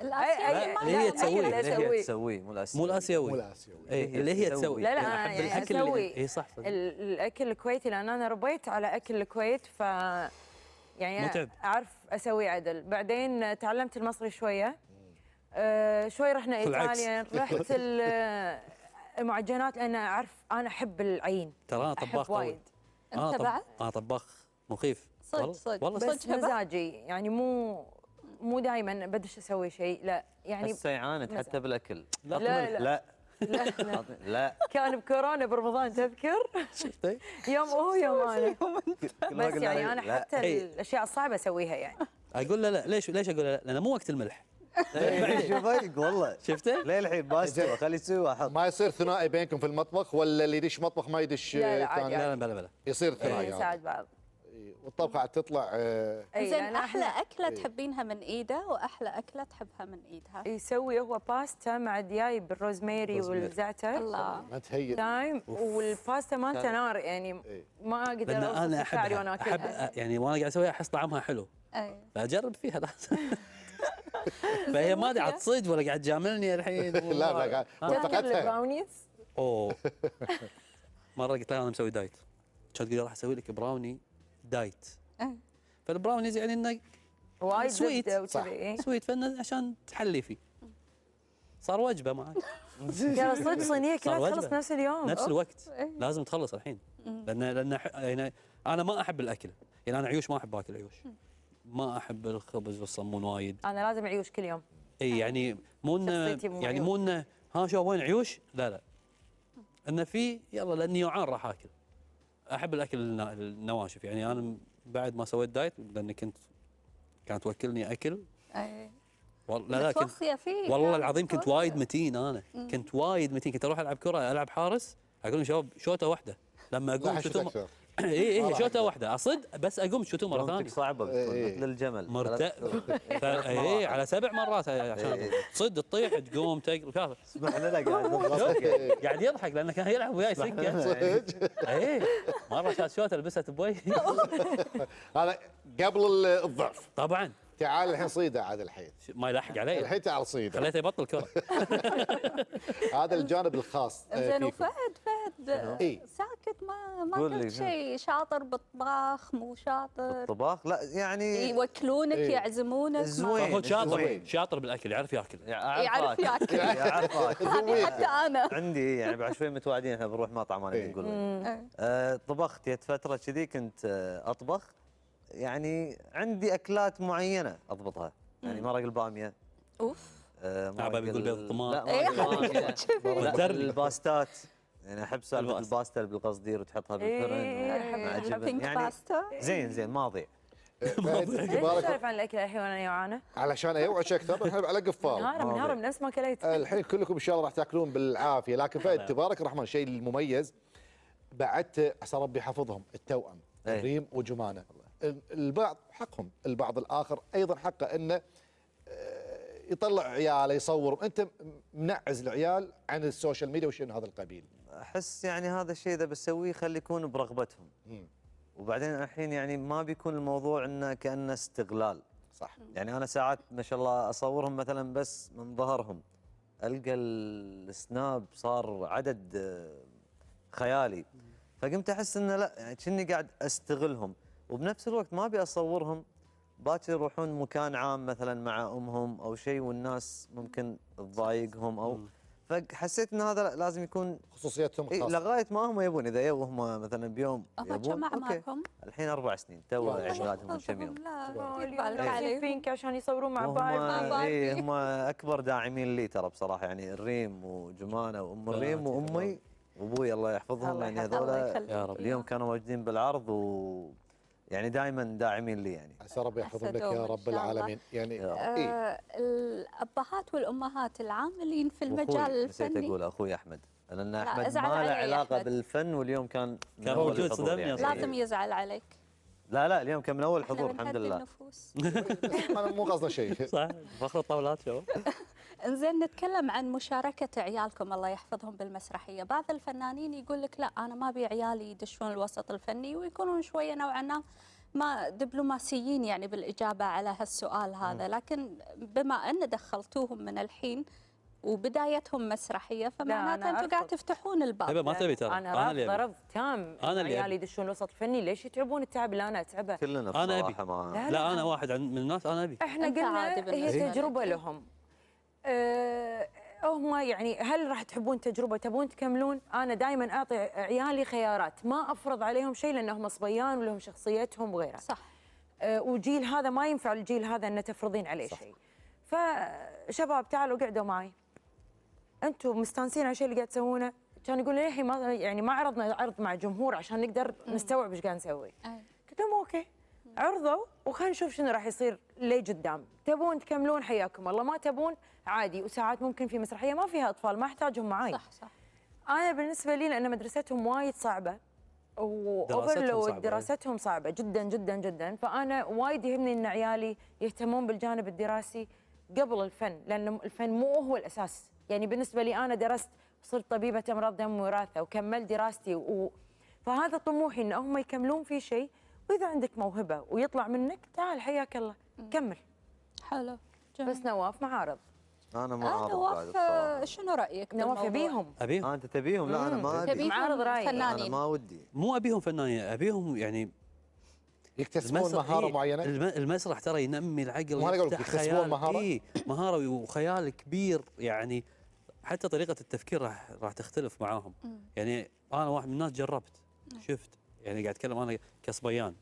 [SPEAKER 4] اللي هي تسويه
[SPEAKER 5] اللي هي تسويه مو
[SPEAKER 4] مو الاسيوي
[SPEAKER 3] مو الاسيوي.
[SPEAKER 4] اي اللي هي تسوي.
[SPEAKER 2] لا
[SPEAKER 4] أنا
[SPEAKER 2] انا
[SPEAKER 4] أحب
[SPEAKER 2] يعني
[SPEAKER 4] الأكل
[SPEAKER 2] اسوي
[SPEAKER 4] اي صح
[SPEAKER 2] الاكل الكويتي، لان انا ربيت على اكل الكويت، ف يعني
[SPEAKER 4] متعب.
[SPEAKER 2] اعرف اسوي عدل. بعدين تعلمت المصري شويه، شوي رحنا
[SPEAKER 4] بالعكس.
[SPEAKER 2] ايطاليا، رحت المعجنات لان اعرف انا احب العين.
[SPEAKER 4] ترى انا طباخ
[SPEAKER 2] احب وايد.
[SPEAKER 1] انت بعد؟
[SPEAKER 4] انا طباخ مخيف
[SPEAKER 1] صدق
[SPEAKER 4] والله
[SPEAKER 2] بس
[SPEAKER 1] صدق هبة؟
[SPEAKER 2] مزاجي يعني مو دائما بدش اسوي شيء، لا يعني
[SPEAKER 5] هسه عانت حتى بالاكل.
[SPEAKER 2] لا لا
[SPEAKER 4] لا
[SPEAKER 2] لا, لا.
[SPEAKER 5] لا
[SPEAKER 2] كان بكورونا برمضان تذكر؟
[SPEAKER 4] شفتي؟
[SPEAKER 2] يوم هو يوم انا.
[SPEAKER 5] ما
[SPEAKER 2] بس
[SPEAKER 5] قلنا
[SPEAKER 2] يعني
[SPEAKER 5] له
[SPEAKER 2] انا
[SPEAKER 5] لا.
[SPEAKER 2] حتى
[SPEAKER 4] إيه.
[SPEAKER 2] الاشياء الصعبه اسويها يعني.
[SPEAKER 4] اقول له لا ليش اقول له لا؟ لانه مو وقت الملح
[SPEAKER 5] شوف هيك والله
[SPEAKER 4] شفته؟
[SPEAKER 5] ليه الحين باستوى خلي يسوي واحد.
[SPEAKER 3] ما يصير ثنائي بينكم في المطبخ، ولا اللي يدش مطبخ ما يدش
[SPEAKER 2] لا، لا، عادي،
[SPEAKER 3] ثاني؟
[SPEAKER 4] لا لا بلا
[SPEAKER 3] يصير ثنائي هذا.
[SPEAKER 2] نساعد بعض.
[SPEAKER 3] والطبخه عاد تطلع
[SPEAKER 2] أي،
[SPEAKER 1] زين
[SPEAKER 2] لأن
[SPEAKER 1] احلى
[SPEAKER 2] إحنا
[SPEAKER 1] اكله تحبينها من ايده واحلى اكله تحبها من ايدها.
[SPEAKER 2] يسوي هو باستا مع دياي بالروزميري والزعتر.
[SPEAKER 1] الله.
[SPEAKER 3] ما تهيئ.
[SPEAKER 2] دايم والباستا مالته نار يعني ما اقدر
[SPEAKER 4] لان انا
[SPEAKER 2] اوصف شعري وانا
[SPEAKER 4] احب
[SPEAKER 2] اكلها.
[SPEAKER 4] يعني وانا قاعد اسويها احس طعمها حلو
[SPEAKER 1] اي
[SPEAKER 4] فاجرب فيها لازم. فهي ما قاعد تصج ولا قاعد تجاملني الحين.
[SPEAKER 3] لا قاعد
[SPEAKER 2] تذكر
[SPEAKER 3] وفقتها.
[SPEAKER 2] البراونيز؟
[SPEAKER 4] اوه مره قلت لها انا مسوي دايت، كانت تقول راح اسوي لك براوني دايت.
[SPEAKER 1] إيه.
[SPEAKER 4] فالبراونيز يعني انه
[SPEAKER 2] وايد
[SPEAKER 4] سويت،
[SPEAKER 2] زبدة
[SPEAKER 3] صح.
[SPEAKER 2] وكذي. إيه.
[SPEAKER 4] سويت فانه عشان تحلي فيه صار وجبه معك
[SPEAKER 2] ترى صدق صينيه
[SPEAKER 4] صار
[SPEAKER 2] كلها تخلص
[SPEAKER 4] وجبة.
[SPEAKER 2] نفس اليوم.
[SPEAKER 4] نفس الوقت
[SPEAKER 1] إيه.
[SPEAKER 4] لازم تخلص الحين لان يعني انا ما احب الاكل، يعني انا عيوش ما احب اكل عيوش، ما احب الخبز والصمون وايد.
[SPEAKER 2] انا لازم عيوش كل يوم.
[SPEAKER 4] اي يعني مو انه
[SPEAKER 2] شخصيتي مو
[SPEAKER 4] يعني
[SPEAKER 2] عيوش.
[SPEAKER 4] مو انه ها شو وين عيوش، لا انه في يلا لاني جوعان راح اكل. احب الاكل النواشف، يعني انا بعد ما سويت دايت لاني كانت توكلني اكل
[SPEAKER 1] اي
[SPEAKER 4] والله لا كنت
[SPEAKER 1] متوصيه فيه.
[SPEAKER 4] والله العظيم كنت وايد متين، انا كنت وايد متين، كنت اروح العب كره العب حارس اقول لهم شباب شوطه واحده لما
[SPEAKER 3] لا
[SPEAKER 4] اقوم
[SPEAKER 3] حشد
[SPEAKER 4] شوتومه
[SPEAKER 3] اكثر.
[SPEAKER 4] اي شوطه واحده اصد بس اقوم شوتومه مره
[SPEAKER 5] كرونتك
[SPEAKER 4] ثانيه
[SPEAKER 5] صعبه بتكون
[SPEAKER 3] إيه.
[SPEAKER 5] مثل الجمل.
[SPEAKER 4] اي على 7 مرات عشان
[SPEAKER 5] إيه.
[SPEAKER 4] تصد تطيح تقوم تقل
[SPEAKER 5] اسمح لنا قاعد نضغط.
[SPEAKER 4] قاعد يضحك لانه كان يلعب وياي سكه. اي مره شات شوطه لبست بوجهي.
[SPEAKER 3] هذا قبل الضعف.
[SPEAKER 4] طبعا
[SPEAKER 3] تعال الحين صيده عاد الحين.
[SPEAKER 4] ما يلحق علي
[SPEAKER 3] الحين تعال صيده.
[SPEAKER 4] خليته يبطل كره.
[SPEAKER 3] هذا الجانب الخاص
[SPEAKER 1] زين
[SPEAKER 3] فيكم.
[SPEAKER 1] وفهد
[SPEAKER 3] إيه.
[SPEAKER 1] ساكت ما
[SPEAKER 5] قول لي
[SPEAKER 1] قلت شيء. شاطر بالطباخ مو شاطر؟
[SPEAKER 5] الطباخ لا يعني
[SPEAKER 1] يوكلونك
[SPEAKER 3] إيه.
[SPEAKER 1] يعزمونك
[SPEAKER 5] زوين.
[SPEAKER 4] هو شاطر
[SPEAKER 5] زوين.
[SPEAKER 4] شاطر بالاكل يعرف ياكل.
[SPEAKER 1] يعرف ياكل.
[SPEAKER 5] يعرف ياكل.
[SPEAKER 1] هذه حتى انا.
[SPEAKER 5] عندي يعني بعد شوي متواعدين احنا بنروح مطعم انا
[SPEAKER 3] إيه.
[SPEAKER 5] بنقول
[SPEAKER 1] إيه.
[SPEAKER 5] طبخت جت فتره كذي كنت اطبخ، يعني عندي اكلات معينه اضبطها، يعني مرق الباميه،
[SPEAKER 1] اوف
[SPEAKER 5] مرق
[SPEAKER 4] بيقول بيض الطماط.
[SPEAKER 5] لا
[SPEAKER 1] إيه،
[SPEAKER 5] مرق الباميه، مرق
[SPEAKER 4] ودرني.
[SPEAKER 5] الباستات، يعني احب سالفه الباستا اللي بالقصدير وتحطها بالفرن
[SPEAKER 2] إيه،
[SPEAKER 5] مع
[SPEAKER 2] أحب
[SPEAKER 5] جبن
[SPEAKER 1] بينك
[SPEAKER 5] يعني
[SPEAKER 1] باستا.
[SPEAKER 5] زين ماضي.
[SPEAKER 3] فهد،
[SPEAKER 2] ليش
[SPEAKER 3] تبارك
[SPEAKER 2] تسولف عن الاكل الحين وانا جوعانه؟
[SPEAKER 3] علشان اوعش اكثر احنا على قفال.
[SPEAKER 2] منهارة من نفس ما كليت.
[SPEAKER 3] الحين كلكم ان شاء الله راح تاكلون بالعافيه، لكن فهد تبارك الرحمن الشيء المميز بعدت عسى ربي يحفظهم التوأم
[SPEAKER 5] إيه.
[SPEAKER 3] ريم وجمانه. البعض حقهم، البعض الاخر ايضا حقه انه يطلع عياله يصور. انت منعز العيال عن السوشيال ميديا وشيء من هذا القبيل.
[SPEAKER 5] احس يعني هذا الشيء اذا بسويه خلي يكون برغبتهم، وبعدين الحين يعني ما بيكون الموضوع انه كانه استغلال.
[SPEAKER 3] صح.
[SPEAKER 5] يعني انا ساعات ما شاء الله اصورهم مثلا بس من ظهرهم، القى السناب صار عدد خيالي، فقمت احس انه لا يعني كني قاعد استغلهم، وبنفس الوقت ما ابي اصورهم باكر يروحون مكان عام مثلا مع امهم او شيء والناس ممكن تضايقهم او فحسيت ان هذا لا لازم يكون
[SPEAKER 3] خصوصيتهم
[SPEAKER 5] إيه
[SPEAKER 3] خاصه.
[SPEAKER 5] لغايه ما هم يبون، اذا يبوا هم مثلا بيوم
[SPEAKER 1] هم
[SPEAKER 5] يبون
[SPEAKER 1] كم أعمارهم؟
[SPEAKER 5] الحين 4 سنين تو
[SPEAKER 3] والله.
[SPEAKER 5] عيد ميلادهم من كم يوم.
[SPEAKER 1] لا
[SPEAKER 2] اليوم
[SPEAKER 1] يدير بالك
[SPEAKER 2] لابسين
[SPEAKER 1] عليهم.
[SPEAKER 2] بينك عشان يصورون مع
[SPEAKER 5] وهم
[SPEAKER 2] باربي.
[SPEAKER 5] اي هم اكبر داعمين لي ترى بصراحه، يعني الريم وجمانه وام الريم وامي وابوي الله يحفظهم،
[SPEAKER 2] الله
[SPEAKER 5] يعني
[SPEAKER 2] يحفظهم.
[SPEAKER 1] الله
[SPEAKER 5] هذول
[SPEAKER 1] يخليك
[SPEAKER 4] يا رب.
[SPEAKER 5] اليوم كانوا موجودين بالعرض و يعني دائما داعمين لي يعني.
[SPEAKER 3] عسى ربي يحفظهم لك
[SPEAKER 1] أسعدهم
[SPEAKER 3] يا
[SPEAKER 1] إن
[SPEAKER 3] رب
[SPEAKER 1] شاء الله.
[SPEAKER 3] العالمين. يعني
[SPEAKER 5] يا رب.
[SPEAKER 3] إيه؟
[SPEAKER 1] الأبهات والأمهات العاملين في المجال
[SPEAKER 5] واخوي نسيت
[SPEAKER 1] الفني
[SPEAKER 5] اقول اخوي احمد، لان
[SPEAKER 1] لا،
[SPEAKER 5] احمد
[SPEAKER 1] ازعل
[SPEAKER 5] ما له
[SPEAKER 1] علي
[SPEAKER 5] علاقه
[SPEAKER 1] أحمد.
[SPEAKER 5] بالفن واليوم كان من
[SPEAKER 4] كان
[SPEAKER 5] أول
[SPEAKER 4] موجود،
[SPEAKER 5] الحضور
[SPEAKER 4] صدمني
[SPEAKER 5] يعني.
[SPEAKER 4] أصلاً.
[SPEAKER 1] لازم يزعل عليك.
[SPEAKER 5] لا اليوم كان من اول
[SPEAKER 1] احنا
[SPEAKER 5] الحضور الحمد
[SPEAKER 1] بنهدي
[SPEAKER 5] لله.
[SPEAKER 1] النفوس.
[SPEAKER 3] أنا مو قصدنا شيء.
[SPEAKER 4] صح، فخر الطاولات شو.
[SPEAKER 1] انزين، نتكلم عن مشاركة عيالكم الله يحفظهم بالمسرحية. بعض الفنانين يقول لك لا أنا ما أبي عيالي يدشون الوسط الفني، ويكونون شوية نوعا ما دبلوماسيين يعني بالإجابة على هالسؤال هذا، لكن بما أن دخلتوهم من الحين وبدايتهم مسرحية فمعناته
[SPEAKER 2] أنا
[SPEAKER 1] أنتم قاعد
[SPEAKER 2] أرفض.
[SPEAKER 1] تفتحون الباب.
[SPEAKER 4] هبه ما تبي ترى.
[SPEAKER 2] انا
[SPEAKER 4] اللي
[SPEAKER 2] رافضه
[SPEAKER 4] أبي.
[SPEAKER 2] رفض تام
[SPEAKER 4] أنا
[SPEAKER 2] إن
[SPEAKER 4] اللي
[SPEAKER 2] عيالي
[SPEAKER 4] أبي.
[SPEAKER 2] يدشون الوسط الفني. ليش يتعبون التعب اللي انا اتعبه؟
[SPEAKER 5] كلنا
[SPEAKER 4] أنا أبي.
[SPEAKER 5] بصراحه ما
[SPEAKER 2] لا،
[SPEAKER 4] لا انا واحد من الناس انا ابي.
[SPEAKER 2] احنا
[SPEAKER 1] أنت
[SPEAKER 2] قلنا
[SPEAKER 1] عادي بالنسبة
[SPEAKER 2] هي
[SPEAKER 1] لك.
[SPEAKER 2] تجربه لهم. هم يعني هل راح تحبون تجربه تبون تكملون؟ انا دائما اعطي عيالي خيارات، ما افرض عليهم شيء لانهم صبيان ولهم شخصيتهم وغيرها.
[SPEAKER 1] صح.
[SPEAKER 2] وجيل هذا ما ينفع الجيل هذا ان تفرضين عليه شيء. فشباب تعالوا قعدوا معي، انتم مستانسين على الشيء اللي قاعد تسوونه؟ كان يقول لي ما يعني ما عرضنا عرض مع جمهور عشان نقدر نستوعب ايش قاعد نسوي.
[SPEAKER 1] أي.
[SPEAKER 2] قلت لهم اوكي عرضوا وخلينا نشوف شنو راح يصير لي قدام. تبون تكملون حياكم الله، ما تبون عادي. وساعات ممكن في مسرحيه ما فيها اطفال ما احتاجهم معاي.
[SPEAKER 1] صح صح.
[SPEAKER 2] انا بالنسبه لي لان مدرستهم وايد صعبه
[SPEAKER 4] دراستهم صعبة.
[SPEAKER 2] دراستهم صعبه جدا جدا جدا، فانا وايد يهمني ان عيالي يهتمون بالجانب الدراسي قبل الفن، لان الفن مو هو الاساس. يعني بالنسبه لي انا درست صرت طبيبه امراض دم وراثه وكملت دراستي فهذا طموحي ان هم يكملون في شيء. واذا عندك موهبه ويطلع منك تعال حياك الله كمل.
[SPEAKER 1] حلو. جميل.
[SPEAKER 2] بس نواف معارض.
[SPEAKER 5] انا ما اعرف بعد
[SPEAKER 1] نواف
[SPEAKER 5] بصراحة.
[SPEAKER 1] شنو رأيك
[SPEAKER 2] نواف
[SPEAKER 1] بالموضوع؟
[SPEAKER 2] يبيهم.
[SPEAKER 4] ابيهم.
[SPEAKER 5] انت تبيهم؟ لا انا ما ابي.
[SPEAKER 1] تبيهم
[SPEAKER 2] معارض رأي.
[SPEAKER 5] انا
[SPEAKER 1] فنانين.
[SPEAKER 5] ما ودي.
[SPEAKER 4] مو ابيهم فنانين، ابيهم يعني
[SPEAKER 3] يكتسبون مهاره
[SPEAKER 4] إيه،
[SPEAKER 3] معينه.
[SPEAKER 4] المسرح ترى ينمي العقل،
[SPEAKER 3] ما أنا أقول لك
[SPEAKER 4] يفتح
[SPEAKER 3] يكتسبون
[SPEAKER 4] خيال.
[SPEAKER 3] مهارة؟
[SPEAKER 4] إيه مهاره وخيال كبير يعني. حتى طريقه التفكير راح تختلف معاهم. يعني انا واحد من الناس جربت شفت، يعني قاعد اتكلم انا كصبيان.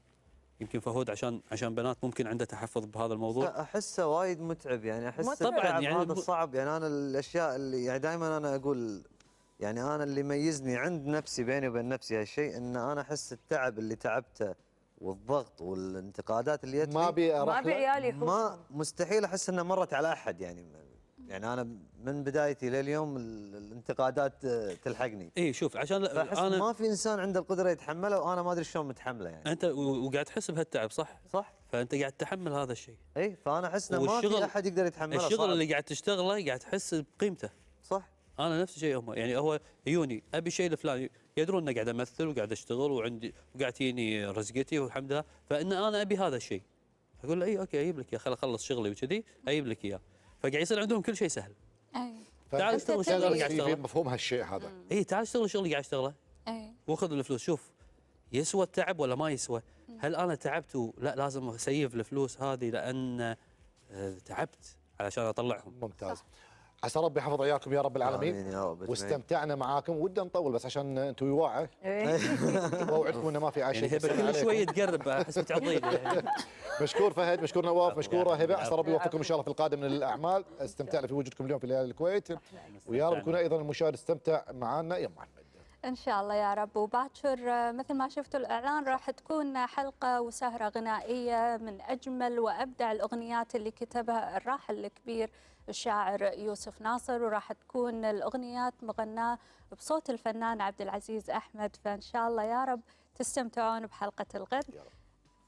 [SPEAKER 4] يمكن فهود عشان بنات ممكن عنده تحفظ بهذا الموضوع.
[SPEAKER 5] لا احسه وايد متعب، يعني احس
[SPEAKER 2] متعب.
[SPEAKER 4] طبعاً
[SPEAKER 5] التعب
[SPEAKER 4] يعني
[SPEAKER 5] هذا صعب. يعني انا الاشياء اللي يعني دائما انا اقول، يعني انا اللي يميزني عند نفسي بيني وبين نفسي هالشيء، ان انا احس التعب اللي تعبته والضغط والانتقادات اللي جت
[SPEAKER 3] ما
[SPEAKER 5] لي
[SPEAKER 3] ابي
[SPEAKER 2] ما
[SPEAKER 3] اروح
[SPEAKER 2] ابي
[SPEAKER 3] له.
[SPEAKER 2] عيالي
[SPEAKER 5] ما
[SPEAKER 2] يحوشون.
[SPEAKER 5] مستحيل احس انها مرت على احد. يعني انا من بدايتي لليوم الانتقادات تلحقني.
[SPEAKER 4] اي شوف عشان
[SPEAKER 5] فاحس
[SPEAKER 4] انا
[SPEAKER 5] ما في انسان عنده القدره يتحملها، وانا ما ادري شلون متحمله يعني.
[SPEAKER 4] انت وقاعد تحس بهالتعب صح؟
[SPEAKER 5] صح؟
[SPEAKER 4] فانت قاعد تحمل هذا الشيء.
[SPEAKER 5] اي فانا احس انه ما في احد يقدر يتحملها.
[SPEAKER 4] الشغل
[SPEAKER 5] صعب.
[SPEAKER 4] اللي قاعد تشتغله قاعد تحس بقيمته.
[SPEAKER 5] صح.
[SPEAKER 4] انا نفس الشيء هم، يعني هو يوني ابي شيء الفلاني، يدرون اني قاعد امثل وقاعد اشتغل وعندي وقاعد تجيني رزقتي والحمد لله، فان انا ابي هذا الشيء. اقول له اي اوكي اجيب لك اياه، خل اخلص شغلي وكذي اجيب لك اياه. فقاعد يصير عندهم كل شيء سهل.
[SPEAKER 1] اي.
[SPEAKER 4] تعال اشتغل الشغل اللي قاعد
[SPEAKER 3] في
[SPEAKER 4] اشتغله.
[SPEAKER 3] مفهوم هالشيء هذا.
[SPEAKER 4] اي تعال اشتغل الشغل اللي قاعد اشتغله
[SPEAKER 1] اي.
[SPEAKER 4] واخذ الفلوس. شوف يسوى التعب ولا ما يسوى؟ هل انا تعبت لا لازم اسيف الفلوس هذه لان تعبت علشان اطلعهم.
[SPEAKER 3] ممتاز. عسى ربي يحفظ عيالكم يا رب العالمين.
[SPEAKER 5] آمين يا رب أجمعين.
[SPEAKER 3] واستمتعنا معاكم. ودنا نطول بس عشان انتم يواعه
[SPEAKER 2] إيه.
[SPEAKER 3] واوعدكم انه ما في
[SPEAKER 4] يعني
[SPEAKER 3] عشاء.
[SPEAKER 4] هبه كل شويه تقرب احس بتعضيني يعني.
[SPEAKER 3] مشكور فهد، مشكور نواف، مشكوره هبه. عسى ربي
[SPEAKER 2] العفو.
[SPEAKER 3] يوفقكم ان شاء الله في القادم من الاعمال. استمتعنا في وجودكم اليوم في ليالي الكويت، ويا رب يكون ايضا المشاهد استمتع معنا يا محمد.
[SPEAKER 1] ان شاء الله يا رب. وباكر مثل ما شفتوا الاعلان راح تكون حلقه وسهره غنائيه من اجمل وابدع الاغنيات اللي كتبها الراحل الكبير الشاعر يوسف ناصر، وراح تكون الاغنيات مغناه بصوت الفنان عبد العزيز احمد. فان شاء الله يا رب تستمتعون بحلقه الغد.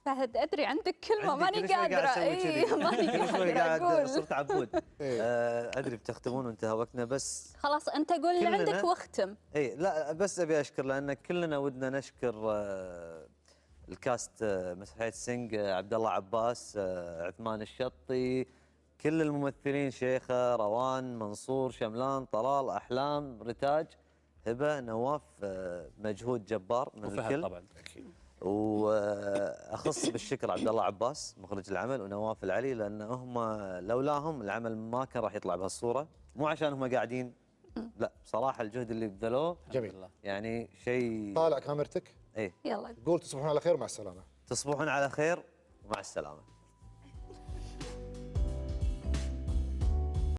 [SPEAKER 1] فهد ادري عندك كلمه
[SPEAKER 5] عندي
[SPEAKER 1] ماني
[SPEAKER 5] كل شوي
[SPEAKER 1] قادره.
[SPEAKER 5] قاعد أسوي
[SPEAKER 1] اي
[SPEAKER 5] كذي.
[SPEAKER 1] ماني
[SPEAKER 5] كل شوي
[SPEAKER 1] قادره
[SPEAKER 5] قاعد
[SPEAKER 1] اقول.
[SPEAKER 5] صرت عبود. ادري بتختمون وانتهى وقتنا بس.
[SPEAKER 1] خلاص انت قول اللي
[SPEAKER 5] كلنا.
[SPEAKER 1] عندك واختم.
[SPEAKER 5] اي لا بس ابي اشكر، لان كلنا ودنا نشكر الكاست مسرحيه سينج، عبد الله عباس، عثمان الشطي، كل الممثلين، شيخه، روان، منصور، شملان، طلال، احلام، رتاج، هبه، نواف، مجهود جبار من
[SPEAKER 4] وفهد
[SPEAKER 5] الكل
[SPEAKER 4] طبعا.
[SPEAKER 5] واخص بالشكر عبد الله عباس مخرج العمل ونواف العلي، لان هم لولاهم العمل ما كان راح يطلع بهالصوره، مو عشان هم قاعدين، لا بصراحه الجهد اللي بذلوه
[SPEAKER 3] جميل.
[SPEAKER 5] يعني شيء.
[SPEAKER 3] طالع كاميرتك.
[SPEAKER 5] ايه
[SPEAKER 1] يلا
[SPEAKER 3] قول تصبحون على خير ومع السلامه.
[SPEAKER 5] تصبحون على خير ومع السلامه.